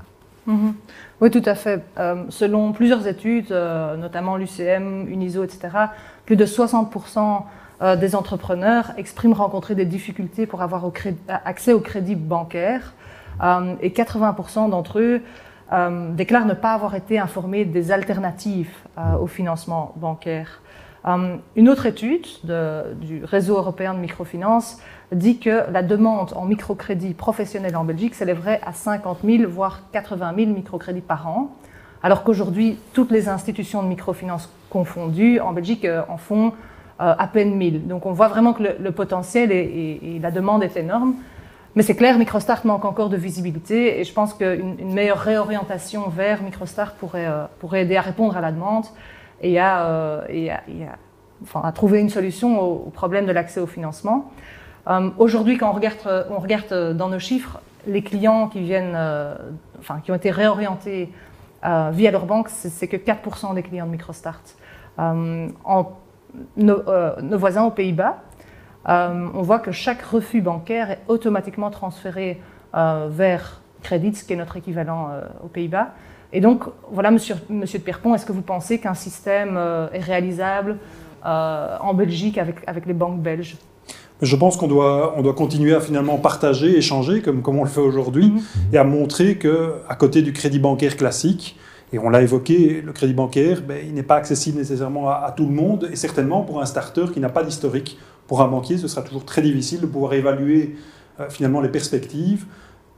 Oui, tout à fait. Selon plusieurs études, notamment l'UCM, Uniso, etc., plus de 60% des entrepreneurs expriment rencontrer des difficultés pour avoir accès au crédit bancaire, et 80% d'entre eux déclarent ne pas avoir été informés des alternatives au financement bancaire. Une autre étude du réseau européen de microfinance dit que la demande en microcrédit professionnel en Belgique s'élèverait à 50 000, voire 80 000 microcrédits par an, alors qu'aujourd'hui, toutes les institutions de microfinance confondues en Belgique en font à peine 1000. Donc on voit vraiment que le potentiel et la demande est énorme. Mais c'est clair, Microstart manque encore de visibilité et je pense qu'une meilleure réorientation vers Microstart pourrait aider à répondre à la demande et à trouver une solution au problème de l'accès au financement. Aujourd'hui, quand on regarde dans nos chiffres, les clients qui ont été réorientés via leur banque, c'est que 4% des clients de Microstart. Nos voisins aux Pays-Bas, on voit que chaque refus bancaire est automatiquement transféré vers Credit, qui est notre équivalent aux Pays-Bas. Et donc, voilà, monsieur de Pierrepont, est-ce que vous pensez qu'un système est réalisable en Belgique avec les banques belges? Je pense qu'on doit continuer à finalement partager, échanger, comme on le fait aujourd'hui, et à montrer qu'à côté du crédit bancaire classique, et on l'a évoqué, le crédit bancaire, il n'est pas accessible nécessairement à tout le monde, et certainement pour un starter qui n'a pas d'historique. Pour un banquier, ce sera toujours très difficile de pouvoir évaluer finalement les perspectives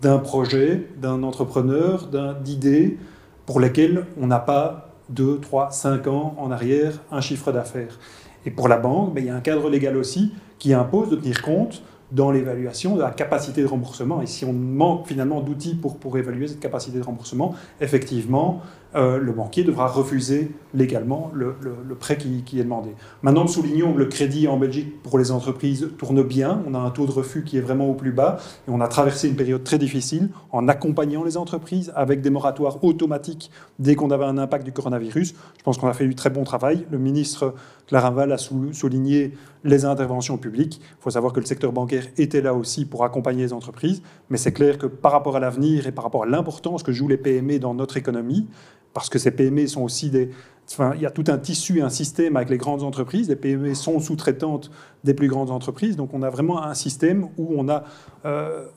d'un projet, d'un entrepreneur, d'idées pour lesquelles on n'a pas 2, 3, 5 ans en arrière un chiffre d'affaires. Et pour la banque, il y a un cadre légal aussi qui impose de tenir compte dans l'évaluation de la capacité de remboursement. Et si on manque finalement d'outils pour évaluer cette capacité de remboursement, effectivement, le banquier devra refuser légalement le prêt qui est demandé. Maintenant, soulignons que le crédit en Belgique pour les entreprises tourne bien. On a un taux de refus qui est vraiment au plus bas. Et on a traversé une période très difficile en accompagnant les entreprises avec des moratoires automatiques dès qu'on avait un impact du coronavirus. Je pense qu'on a fait du très bon travail. Le ministre Clarinval a souligné les interventions publiques. Il faut savoir que le secteur bancaire était là aussi pour accompagner les entreprises. Mais c'est clair que par rapport à l'avenir et par rapport à l'importance que jouent les PME dans notre économie, parce que ces PME sont aussi il y a tout un tissu, un système avec les grandes entreprises. Les PME sont sous-traitantes des plus grandes entreprises. Donc on a vraiment un système où on a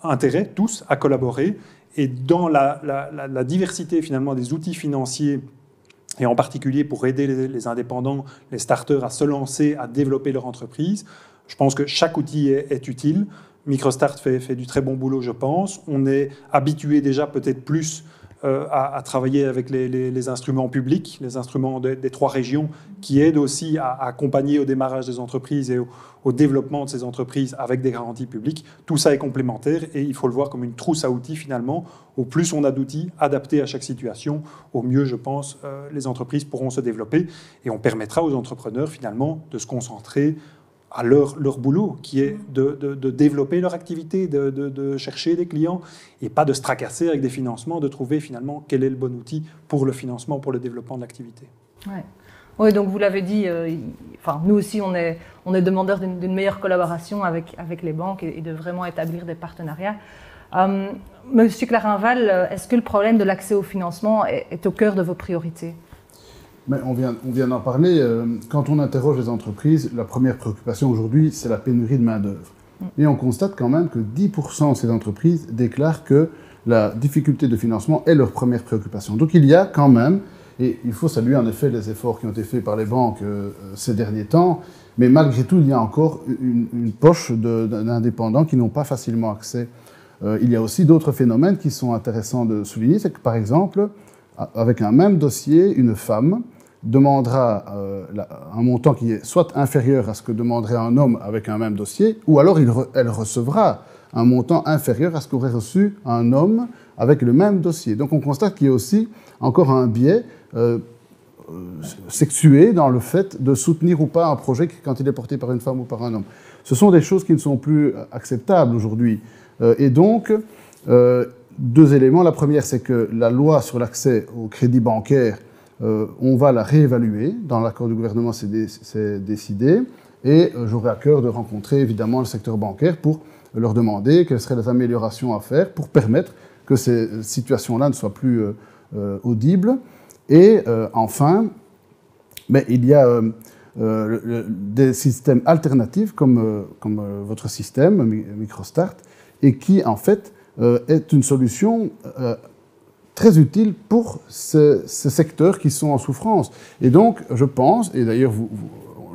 intérêt tous à collaborer. Et dans la diversité finalement des outils financiers, et en particulier pour aider les indépendants, les starters à se lancer, à développer leur entreprise, je pense que chaque outil est utile. Microstart fait du très bon boulot, je pense. On est habitué déjà peut-être plus à travailler avec les instruments publics, les instruments des 3 régions, qui aident aussi à accompagner au démarrage des entreprises et au développement de ces entreprises avec des garanties publiques. Tout ça est complémentaire et il faut le voir comme une trousse à outils finalement. Au plus on a d'outils adaptés à chaque situation, au mieux, je pense, les entreprises pourront se développer et on permettra aux entrepreneurs finalement de se concentrer à leur boulot, qui est de développer leur activité, de chercher des clients, et pas de se tracasser avec des financements, de trouver finalement quel est le bon outil pour le financement, pour le développement de l'activité. Ouais. Oui, donc vous l'avez dit, nous aussi on est demandeurs d'une meilleure collaboration avec les banques et de vraiment établir des partenariats. Monsieur Clarinval, est-ce que le problème de l'accès au financement est au cœur de vos priorités? Mais on vient d'en parler. Quand on interroge les entreprises, la première préoccupation aujourd'hui, c'est la pénurie de main-d'œuvre. Et on constate quand même que 10% de ces entreprises déclarent que la difficulté de financement est leur première préoccupation. Donc il y a quand même, et il faut saluer en effet les efforts qui ont été faits par les banques ces derniers temps, mais malgré tout, il y a encore une poche d'indépendants qui n'ont pas facilement accès. Il y a aussi d'autres phénomènes qui sont intéressants de souligner. C'est que par exemple, avec un même dossier, une femme demandera un montant qui est soit inférieur à ce que demanderait un homme avec un même dossier, ou alors elle recevra un montant inférieur à ce qu'aurait reçu un homme avec le même dossier. Donc on constate qu'il y a aussi encore un biais sexué dans le fait de soutenir ou pas un projet quand il est porté par une femme ou par un homme. Ce sont des choses qui ne sont plus acceptables aujourd'hui. Et donc, deux éléments. La première, c'est que la loi sur l'accès au crédit bancaire, on va la réévaluer. Dans l'accord du gouvernement, c'est décidé. Et j'aurai à cœur de rencontrer évidemment le secteur bancaire pour leur demander quelles seraient les améliorations à faire pour permettre que ces situations-là ne soient plus audibles. Et enfin, il y a des systèmes alternatifs comme votre système, Microstart, et qui en fait est une solution très utile pour ces secteurs qui sont en souffrance. Et donc, je pense, et d'ailleurs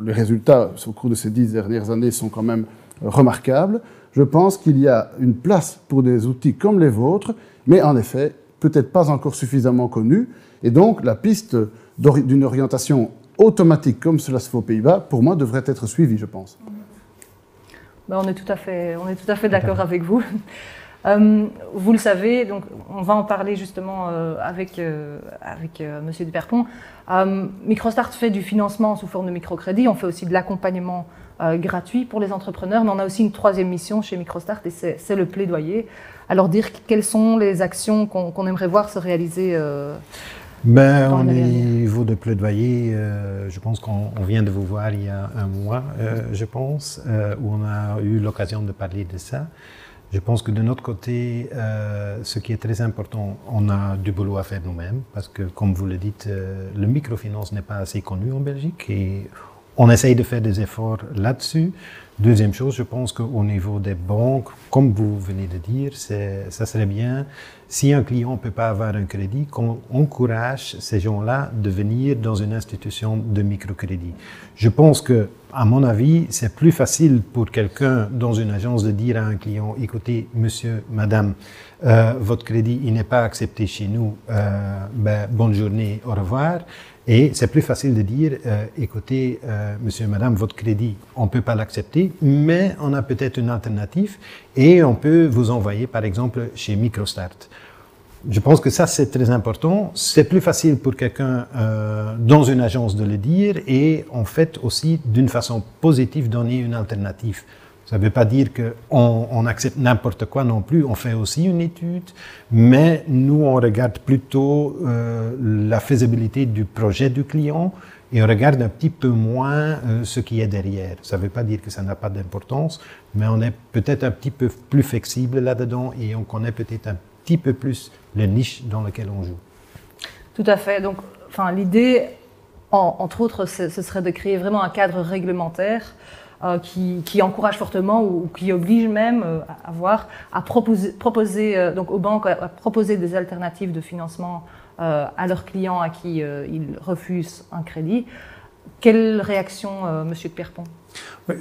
les résultats au cours de ces 10 dernières années sont quand même remarquables, je pense qu'il y a une place pour des outils comme les vôtres, mais en effet, peut-être pas encore suffisamment connus. Et donc, la piste d'une orientation automatique comme cela se fait aux Pays-Bas, pour moi, devrait être suivie, je pense. On est tout à fait d'accord avec vous. Vous le savez, donc on va en parler justement avec Monsieur Duperpont. Microstart fait du financement sous forme de microcrédit, on fait aussi de l'accompagnement gratuit pour les entrepreneurs, mais on a aussi une troisième mission chez Microstart et c'est le plaidoyer. Alors dire quelles sont les actions qu'on aimerait voir se réaliser au niveau de plaidoyer, je pense qu'on vient de vous voir il y a un mois, je pense, où on a eu l'occasion de parler de ça. Je pense que de notre côté, ce qui est très important, on a du boulot à faire nous-mêmes, parce que, comme vous le dites, le microfinance n'est pas assez connu en Belgique et on essaye de faire des efforts là-dessus. Deuxième chose, je pense qu'au niveau des banques, comme vous venez de dire, ça serait bien, si un client ne peut pas avoir un crédit, qu'on encourage ces gens-là de venir dans une institution de microcrédit. Je pense que, à mon avis, c'est plus facile pour quelqu'un dans une agence de dire à un client, écoutez, monsieur, madame, votre crédit, il n'est pas accepté chez nous, bonne journée, au revoir. Et c'est plus facile de dire, écoutez, monsieur, madame, votre crédit, on ne peut pas l'accepter, mais on a peut-être une alternative et on peut vous envoyer, par exemple, chez Microstart. Je pense que ça, c'est très important. C'est plus facile pour quelqu'un dans une agence de le dire et en fait aussi, d'une façon positive, donner une alternative. Ça ne veut pas dire qu'on accepte n'importe quoi non plus, on fait aussi une étude, mais nous, on regarde plutôt la faisabilité du projet du client et on regarde un petit peu moins ce qui est derrière. Ça ne veut pas dire que ça n'a pas d'importance, mais on est peut-être un petit peu plus flexible là-dedans et on connaît peut-être un petit peu plus les niches dans lesquelles on joue. Tout à fait. Donc, l'idée, entre autres, ce serait de créer vraiment un cadre réglementaire qui encourage fortement ou qui oblige même à proposer donc aux banques à proposer des alternatives de financement à leurs clients à qui ils refusent un crédit. Quelle réaction, Monsieur Duperpont ?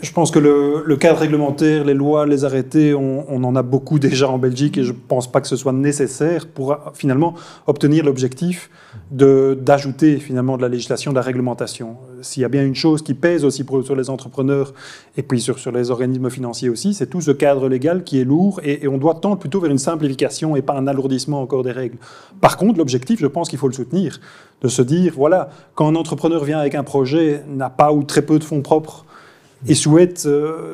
Je pense que le cadre réglementaire, les lois, les arrêtés, on en a beaucoup déjà en Belgique et je ne pense pas que ce soit nécessaire pour finalement obtenir l'objectif d'ajouter finalement de la législation, de la réglementation. S'il y a bien une chose qui pèse aussi sur les entrepreneurs et puis sur les organismes financiers aussi, c'est tout ce cadre légal qui est lourd et on doit tendre plutôt vers une simplification et pas un alourdissement encore des règles. Par contre, l'objectif, je pense qu'il faut le soutenir, de se dire, voilà, quand un entrepreneur vient avec un projet, n'a pas ou très peu de fonds propres, et souhaite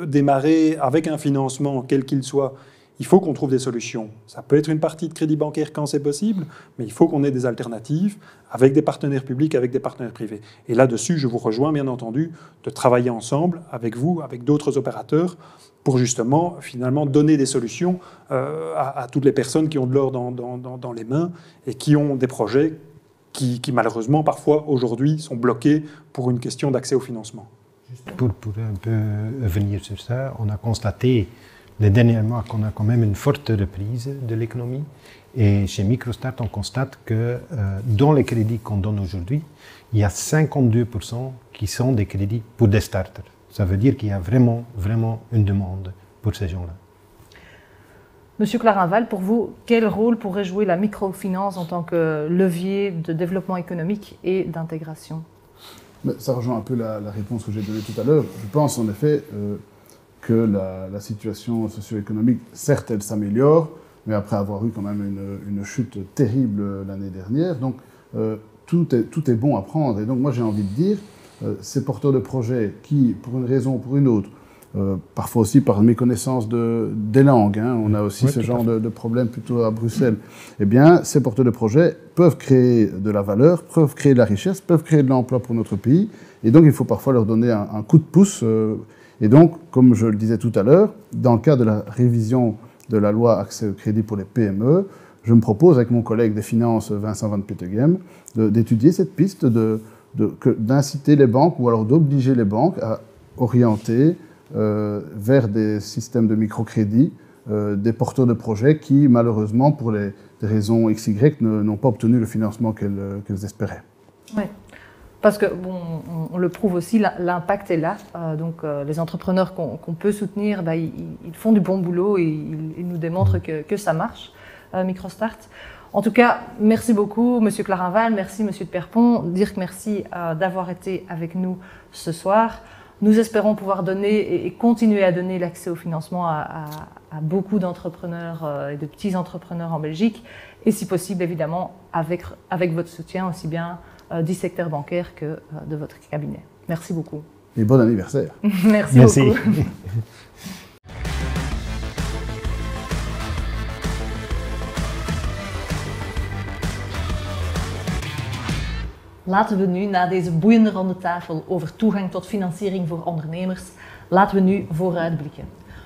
démarrer avec un financement, quel qu'il soit, il faut qu'on trouve des solutions. Ça peut être une partie de crédit bancaire quand c'est possible, mais il faut qu'on ait des alternatives avec des partenaires publics, avec des partenaires privés. Et là-dessus, je vous rejoins bien entendu de travailler ensemble avec vous, avec d'autres opérateurs, pour justement, finalement, donner des solutions à toutes les personnes qui ont de l'or dans les mains et qui ont des projets qui malheureusement, parfois, aujourd'hui, sont bloqués pour une question d'accès au financement. Pour un peu venir sur ça, on a constaté les derniers mois qu'on a quand même une forte reprise de l'économie. Et chez Microstart, on constate que dans les crédits qu'on donne aujourd'hui, il y a 52% qui sont des crédits pour des starters. Ça veut dire qu'il y a vraiment une demande pour ces gens-là. Monsieur Clarinval, pour vous, quel rôle pourrait jouer la microfinance en tant que levier de développement économique et d'intégration? Ça rejoint un peu la réponse que j'ai donnée tout à l'heure. Je pense en effet que la situation socio-économique, certes, elle s'améliore, mais après avoir eu quand même une chute terrible l'année dernière. Donc, tout est bon à prendre. Et donc, moi, j'ai envie de dire, ces porteurs de projets qui, pour une raison ou pour une autre, parfois aussi par méconnaissance des langues, hein, on a aussi ce genre de problème plutôt à Bruxelles, eh bien, ces porteurs de projets peuvent créer de la valeur, peuvent créer de la richesse, peuvent créer de l'emploi pour notre pays. Et donc, il faut parfois leur donner un coup de pouce. Et donc, comme je le disais tout à l'heure, dans le cadre de la révision de la loi accès au crédit pour les PME, je me propose avec mon collègue des finances, Vincent Van Petegem, d'étudier cette piste d'inciter les banques ou alors d'obliger les banques à orienter vers des systèmes de microcrédit des porteurs de projets qui, malheureusement, pour des raisons XY, n'ont pas obtenu le financement qu'elles espéraient. Oui. Parce que, bon, on le prouve aussi, l'impact est là. Donc, les entrepreneurs qu'on peut soutenir, ils font du bon boulot et ils nous démontrent que ça marche, Microstart. En tout cas, merci beaucoup, Monsieur Clarinval, merci, Monsieur de Perpon. Dirk, merci d'avoir été avec nous ce soir. Nous espérons pouvoir donner et continuer à donner l'accès au financement à beaucoup d'entrepreneurs et de petits entrepreneurs en Belgique. Et si possible, évidemment, avec votre soutien aussi bien du secteur bancaire que de votre cabinet. Merci beaucoup. Et bon anniversaire. Merci beaucoup. Laten we nu, na deze boeiende ronde tafel over toegang tot financiering voor ondernemers, laten we nu vooruitblikken.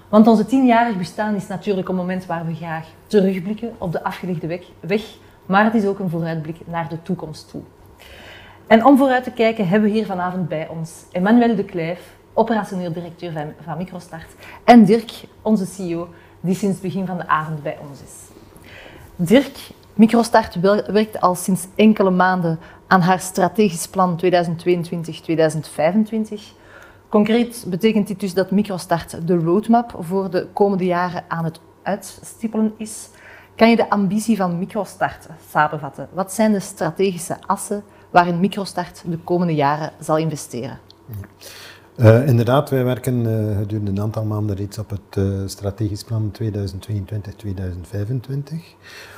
Want onze 10-jarig bestaan is natuurlijk een moment waar we graag terugblikken op de afgelegde weg, maar het is ook een vooruitblik naar de toekomst toe. En om vooruit te kijken hebben we hier vanavond bij ons Emmanuel de Clijf, operationeel directeur van Microstart, en Dirk, onze CEO, die sinds het begin van de avond bij ons is. Dirk, Microstart werkt al sinds enkele maanden aan haar strategisch plan 2022-2025. Concreet betekent dit dus dat Microstart de roadmap voor de komende jaren aan het uitstippelen is. Kan je de ambitie van Microstart samenvatten? Wat zijn de strategische assen waarin Microstart de komende jaren zal investeren? Inderdaad, wij werken gedurende een aantal maanden reeds op het strategisch plan 2022-2025,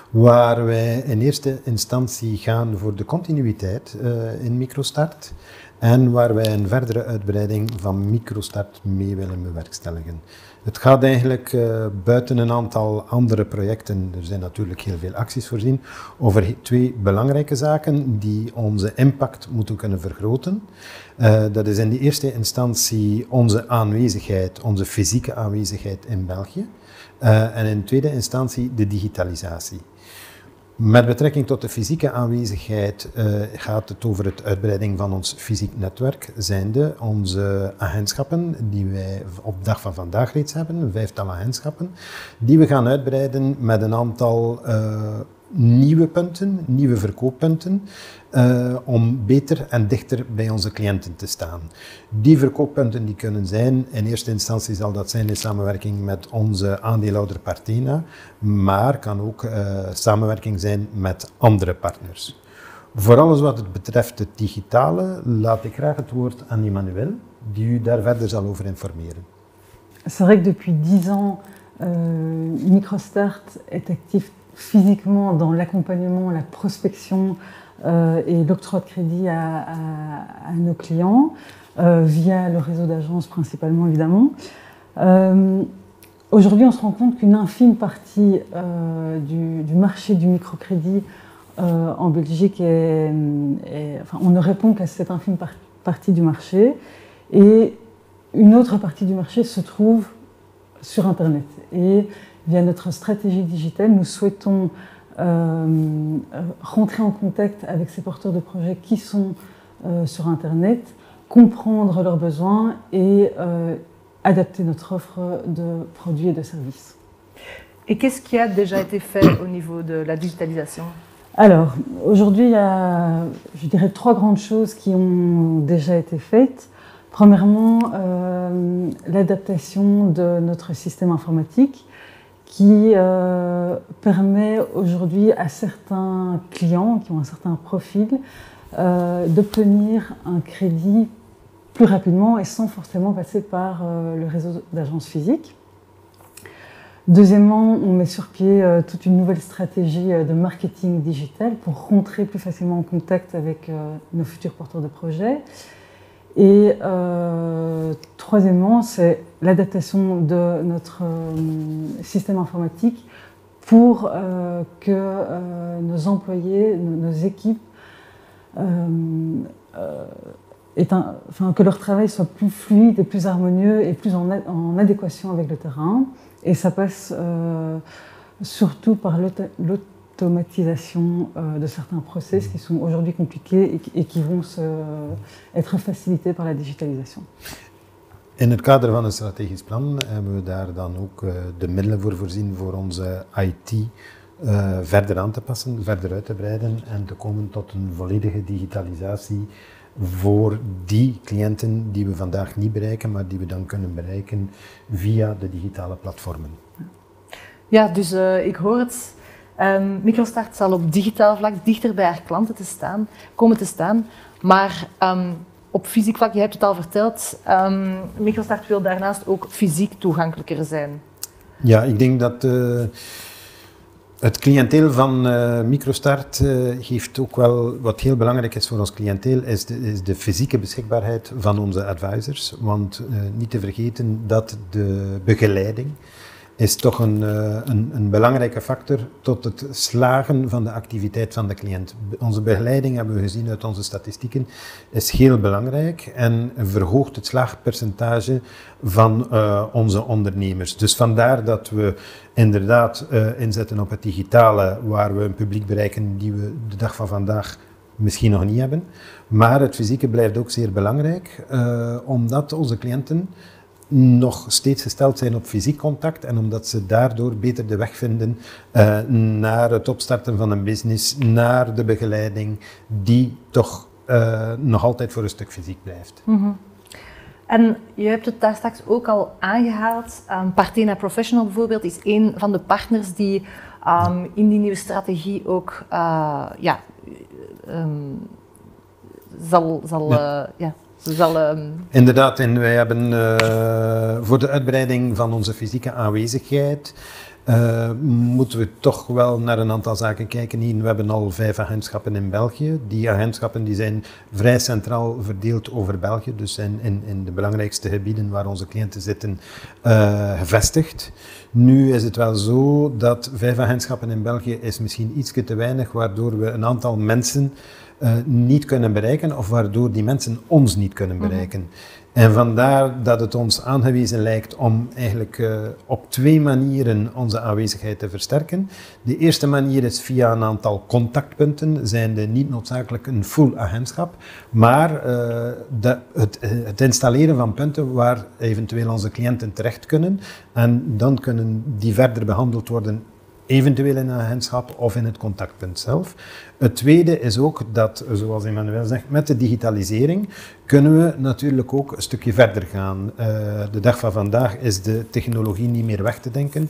waar wij in eerste instantie gaan voor de continuïteit in Microstart en waar wij een verdere uitbreiding van Microstart mee willen bewerkstelligen. Het gaat eigenlijk buiten een aantal andere projecten, er zijn natuurlijk heel veel acties voorzien, over twee belangrijke zaken die onze impact moeten kunnen vergroten. Dat is in de eerste instantie onze aanwezigheid, onze fysieke aanwezigheid in België. En in tweede instantie de digitalisatie. Met betrekking tot de fysieke aanwezigheid gaat het over het uitbreiding van ons fysiek netwerk, zijnde onze agentschappen die wij op dag van vandaag reeds hebben, een 5-tal agentschappen, die we gaan uitbreiden met een aantal nieuwe punten, nieuwe verkooppunten, om beter en dichter bij onze cliënten te staan. Die verkooppunten die kunnen zijn, in eerste instantie zal dat zijn in samenwerking met onze aandeelhouder Partena, maar kan ook samenwerking zijn met andere partners. Voor alles wat het betreft het digitale, laat ik graag het woord aan Emmanuel, die u daar verder zal over informeren. C'est vrai que depuis 10 ans, Microstart est actif physiquement dans l'accompagnement, la prospection et l'octroi de crédit à nos clients, via le réseau d'agences principalement évidemment. Aujourd'hui, on se rend compte qu'une infime partie du marché du microcrédit en Belgique on ne répond qu'à cette infime partie du marché, et une autre partie du marché se trouve sur Internet. Et via notre stratégie digitale, nous souhaitons rentrer en contact avec ces porteurs de projets qui sont sur Internet, comprendre leurs besoins et adapter notre offre de produits et de services. Et qu'est-ce qui a déjà été fait au niveau de la digitalisation? Alors, aujourd'hui, il y a, je dirais, 3 grandes choses qui ont déjà été faites. Premièrement, l'adaptation de notre système informatique qui permet aujourd'hui à certains clients qui ont un certain profil d'obtenir un crédit plus rapidement et sans forcément passer par le réseau d'agences physiques. Deuxièmement, on met sur pied toute une nouvelle stratégie de marketing digital pour rentrer plus facilement en contact avec nos futurs porteurs de projets. Et troisièmement, c'est l'adaptation de notre système informatique pour que nos employés, nos équipes, que leur travail soit plus fluide et plus harmonieux et plus en adéquation avec le terrain. Et ça passe surtout par l'automatisation de certains process qui sont aujourd'hui compliqués et qui vont être facilités par la digitalisation. In het kader van een strategisch plan hebben we daar dan ook de middelen voor voorzien voor onze IT verder aan te passen, verder uit te breiden en te komen tot een volledige digitalisatie voor die cliënten die we vandaag niet bereiken, maar die we dan kunnen bereiken via de digitale platformen. Ja, dus ik hoor het. Microstart zal op digitaal vlak dichter bij haar klanten komen te staan, maar op fysiek vlak, je hebt het al verteld, Microstart wil daarnaast ook fysiek toegankelijker zijn. Ja, ik denk dat het cliënteel van Microstart heeft ook wel, wat heel belangrijk is voor ons cliënteel, is de fysieke beschikbaarheid van onze advisors. Want niet te vergeten dat de begeleiding is toch een belangrijke factor tot het slagen van de activiteit van de cliënt. Onze begeleiding, hebben we gezien uit onze statistieken, is heel belangrijk en verhoogt het slaagpercentage van onze ondernemers. Dus vandaar dat we inderdaad inzetten op het digitale, waar we een publiek bereiken die we de dag van vandaag misschien nog niet hebben. Maar het fysieke blijft ook zeer belangrijk, omdat onze cliënten nog steeds gesteld zijn op fysiek contact en omdat ze daardoor beter de weg vinden naar het opstarten van een business, naar de begeleiding die toch nog altijd voor een stuk fysiek blijft. Mm-hmm. En je hebt het daar straks ook al aangehaald. Partena Professional bijvoorbeeld is een van de partners die in die nieuwe strategie ook Inderdaad, en wij hebben voor de uitbreiding van onze fysieke aanwezigheid moeten we toch wel naar een aantal zaken kijken. We hebben al 5 agentschappen in België. Die agentschappen die zijn vrij centraal verdeeld over België, dus zijn in de belangrijkste gebieden waar onze cliënten zitten gevestigd. Nu is het wel zo dat 5 agentschappen in België is misschien iets te weinig, waardoor we een aantal mensen niet kunnen bereiken of waardoor die mensen ons niet kunnen bereiken. En vandaar dat het ons aangewezen lijkt om eigenlijk op 2 manieren onze aanwezigheid te versterken. De eerste manier is via een aantal contactpunten, zijnde niet noodzakelijk een full agentschap, maar het installeren van punten waar eventueel onze cliënten terecht kunnen. En dan kunnen die verder behandeld worden, eventueel in een agentschap of in het contactpunt zelf. Het tweede is ook dat, zoals Emmanuel zegt, met de digitalisering kunnen we natuurlijk ook een stukje verder gaan. De dag van vandaag is de technologie niet meer weg te denken.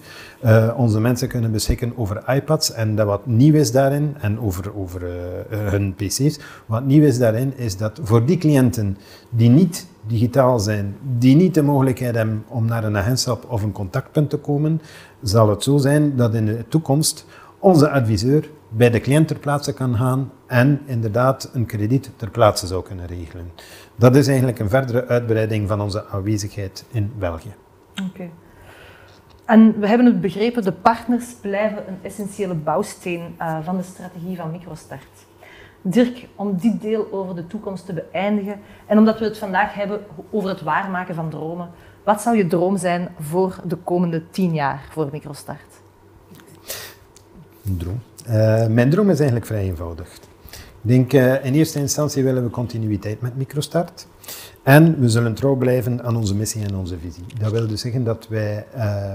Onze mensen kunnen beschikken over iPads en dat wat nieuw is daarin, en over hun PC's, wat nieuw is daarin is dat voor die cliënten die niet digitaal zijn, die niet de mogelijkheid hebben om naar een agentschap of een contactpunt te komen, zal het zo zijn dat in de toekomst onze adviseur bij de cliënt ter plaatse kan gaan en inderdaad een krediet ter plaatse zou kunnen regelen. Dat is eigenlijk een verdere uitbreiding van onze aanwezigheid in België. Oké. En we hebben het begrepen, de partners blijven een essentiële bouwsteen van de strategie van Microstart. Dirk, om dit deel over de toekomst te beëindigen en omdat we het vandaag hebben over het waarmaken van dromen, wat zou je droom zijn voor de komende 10 jaar voor Microstart? Een droom? Mijn droom is eigenlijk vrij eenvoudig. Ik denk, in eerste instantie willen we continuïteit met Microstart. En we zullen trouw blijven aan onze missie en onze visie. Dat wil dus zeggen dat wij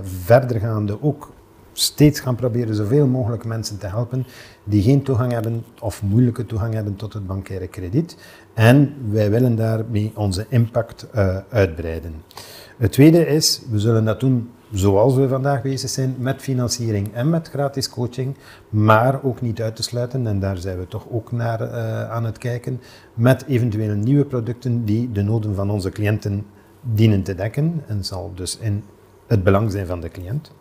verdergaande ook steeds gaan proberen zoveel mogelijk mensen te helpen die geen toegang hebben of moeilijke toegang hebben tot het bankaire krediet. En wij willen daarmee onze impact uitbreiden. Het tweede is, we zullen dat doen zoals we vandaag bezig zijn met financiering en met gratis coaching, maar ook niet uit te sluiten, en daar zijn we toch ook naar aan het kijken, met eventuele nieuwe producten die de noden van onze cliënten dienen te dekken en zal dus in het belang zijn van de cliënt.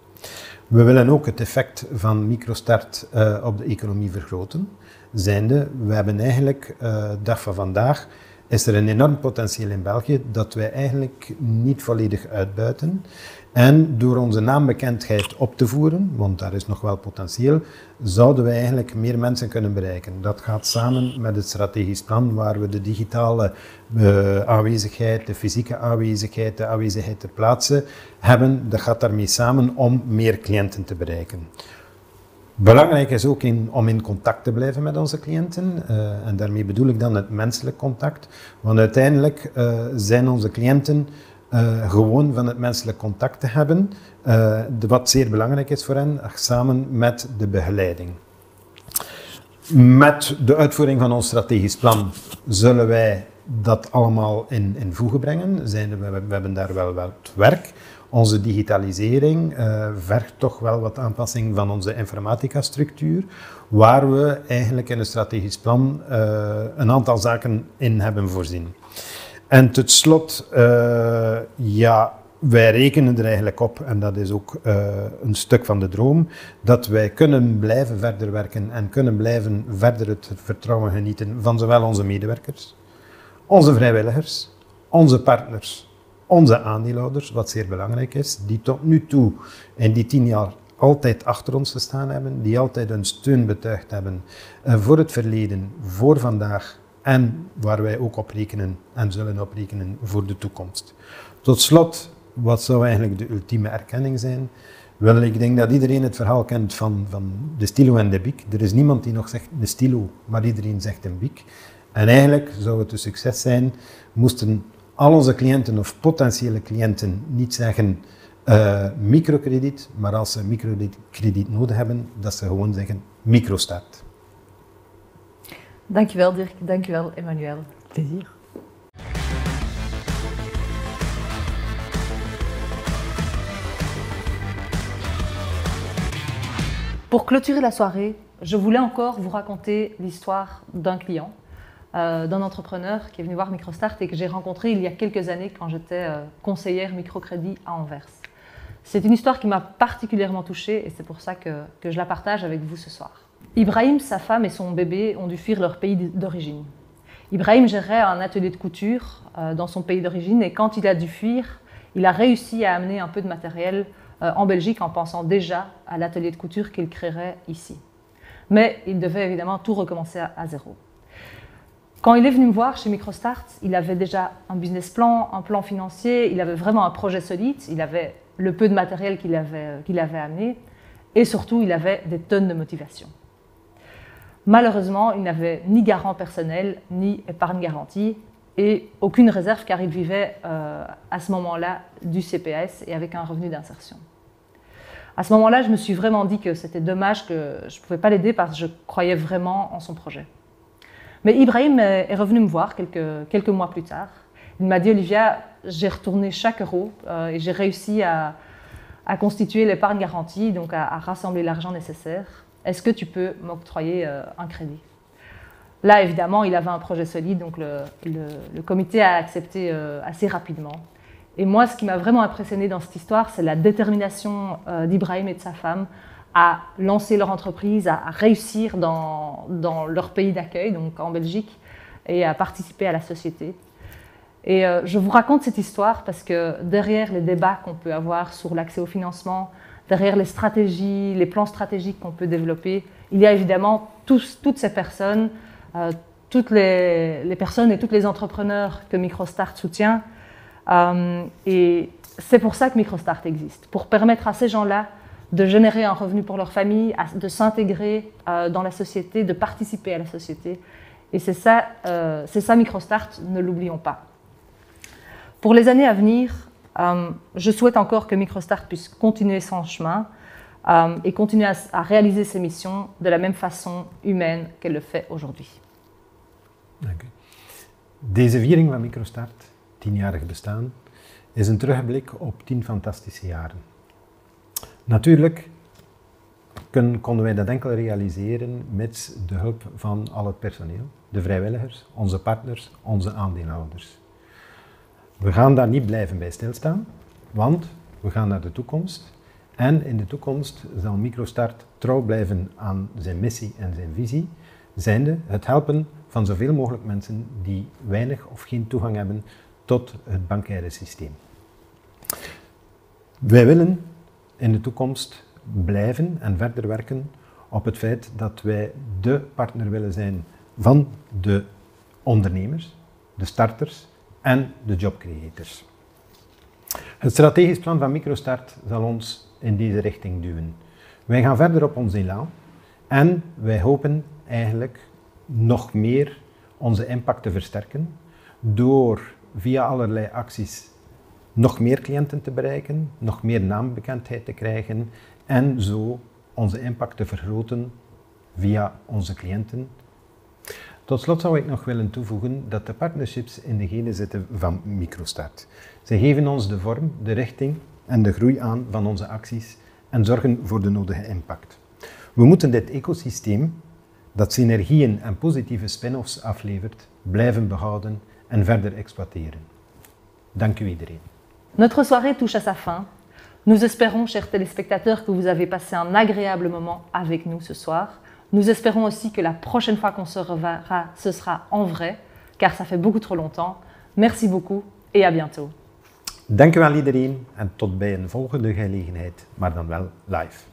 We willen ook het effect van Microstart op de economie vergroten. Zijnde, we hebben eigenlijk, dag van vandaag, is er een enorm potentieel in België dat wij eigenlijk niet volledig uitbuiten. En door onze naambekendheid op te voeren, want daar is nog wel potentieel, zouden wij eigenlijk meer mensen kunnen bereiken. Dat gaat samen met het strategisch plan waar we de digitale aanwezigheid, de fysieke aanwezigheid, de aanwezigheid ter plaatse hebben. Dat gaat daarmee samen om meer cliënten te bereiken. Belangrijk is ook om in contact te blijven met onze cliënten. En daarmee bedoel ik dan het menselijk contact. Want uiteindelijk zijn onze cliënten gewoon van het menselijk contact te hebben, wat zeer belangrijk is voor hen, samen met de begeleiding. Met de uitvoering van ons strategisch plan zullen wij dat allemaal in voege brengen. We hebben daar wel wat werk. Onze digitalisering vergt toch wel wat aanpassing van onze informatica-structuur, waar we eigenlijk in het strategisch plan een aantal zaken in hebben voorzien. En tot slot, wij rekenen er eigenlijk op, en dat is ook een stuk van de droom, dat wij kunnen blijven verder werken en kunnen blijven verder het vertrouwen genieten van zowel onze medewerkers, onze vrijwilligers, onze partners, onze aandeelhouders, wat zeer belangrijk is, die tot nu toe in die 10 jaar altijd achter ons gestaan hebben, die altijd hun steun betuigd hebben voor het verleden, voor vandaag en waar wij ook op rekenen en zullen op rekenen voor de toekomst. Tot slot, wat zou eigenlijk de ultieme erkenning zijn? Wel, ik denk dat iedereen het verhaal kent van de stilo en de biek. Er is niemand die nog zegt een stilo, maar iedereen zegt een biek. En eigenlijk zou het een succes zijn, moesten al onze cliënten of potentiële cliënten niet zeggen microkrediet, maar als ze microkrediet nodig hebben, dat ze gewoon zeggen Microstart. Dankjewel Dirk, dankjewel Emmanuel. Plezier. Pour clôturer la soirée, je voulais encore vous raconter l'histoire d'un client, d'un entrepreneur qui est venu voir Microstart et que j'ai rencontré il y a quelques années quand j'étais conseillère microcrédit à Anvers. C'est une histoire qui m'a particulièrement touchée et c'est pour ça que je la partage avec vous ce soir. Ibrahim, sa femme et son bébé ont dû fuir leur pays d'origine. Ibrahim gérait un atelier de couture dans son pays d'origine et quand il a dû fuir, il a réussi à amener un peu de matériel en Belgique en pensant déjà à l'atelier de couture qu'il créerait ici. Mais il devait évidemment tout recommencer à zéro. Quand il est venu me voir chez Microstart, il avait déjà un business plan, un plan financier, il avait vraiment un projet solide, il avait le peu de matériel qu'il avait amené et surtout il avait des tonnes de motivation. Malheureusement, il n'avait ni garant personnel, ni épargne garantie et aucune réserve car il vivait à ce moment-là du CPS et avec un revenu d'insertion. À ce moment-là, je me suis vraiment dit que c'était dommage que je ne pouvais pas l'aider parce que je croyais vraiment en son projet. Mais Ibrahim est revenu me voir quelques mois plus tard. Il m'a dit « Olivia, j'ai retourné chaque euro et j'ai réussi à constituer l'épargne garantie, donc à rassembler l'argent nécessaire. Est-ce que tu peux m'octroyer un crédit ?» Là, évidemment, il avait un projet solide, donc le comité a accepté assez rapidement. Et moi, ce qui m'a vraiment impressionné dans cette histoire, c'est la détermination d'Ibrahim et de sa femme à lancer leur entreprise, à réussir dans leur pays d'accueil, donc en Belgique, et à participer à la société. Et je vous raconte cette histoire parce que derrière les débats qu'on peut avoir sur l'accès au financement, derrière les stratégies, les plans stratégiques qu'on peut développer, il y a évidemment toutes ces personnes, toutes les personnes et tous les entrepreneurs que MicroStart soutient. Et c'est pour ça que MicroStart existe, pour permettre à ces gens-là de générer un revenu pour leur famille, de s'intégrer dans la société, de participer à la société. Et c'est ça MicroStart, ne l'oublions pas. Pour les années à venir, je souhaite encore que MicroStart puisse continuer son chemin et continuer à réaliser ses missions de la même façon humaine qu'elle le fait aujourd'hui. Dank u. Deze viering van MicroStart, 10-jarig bestaan, is een terugblik op 10 fantastische jaren. Natuurlijk konden wij dat enkel realiseren met de hulp van al het personeel, de vrijwilligers, onze partners, onze aandeelhouders. We gaan daar niet blijven bij stilstaan, want we gaan naar de toekomst. En in de toekomst zal MicroStart trouw blijven aan zijn missie en zijn visie, zijnde het helpen van zoveel mogelijk mensen die weinig of geen toegang hebben tot het bankaire systeem. Wij willen in de toekomst blijven en verder werken op het feit dat wij de partner willen zijn van de ondernemers, de starters en de jobcreators. Het strategisch plan van MicroStart zal ons in deze richting duwen. Wij gaan verder op ons elan en wij hopen eigenlijk nog meer onze impact te versterken door via allerlei acties nog meer cliënten te bereiken, nog meer naambekendheid te krijgen en zo onze impact te vergroten via onze cliënten. Tot slot zou ik nog willen toevoegen dat de partnerships in de genen zitten van MicroStart. Zij geven ons de vorm, de richting en de groei aan van onze acties en zorgen voor de nodige impact. We moeten dit ecosysteem, dat synergieën en positieve spin-offs aflevert, blijven behouden en verder exploiteren. Dank u iedereen. Notre soirée touche à sa fin. Nous espérons, chers téléspectateurs, que vous avez passé un agréable moment avec nous ce soir. Nous espérons aussi que la prochaine fois qu'on se reverra, ce sera en vrai, car ça fait beaucoup trop longtemps. Merci beaucoup et à bientôt. Dank u wel iedereen en tot bij een volgende gelegenheid, maar dan wel live.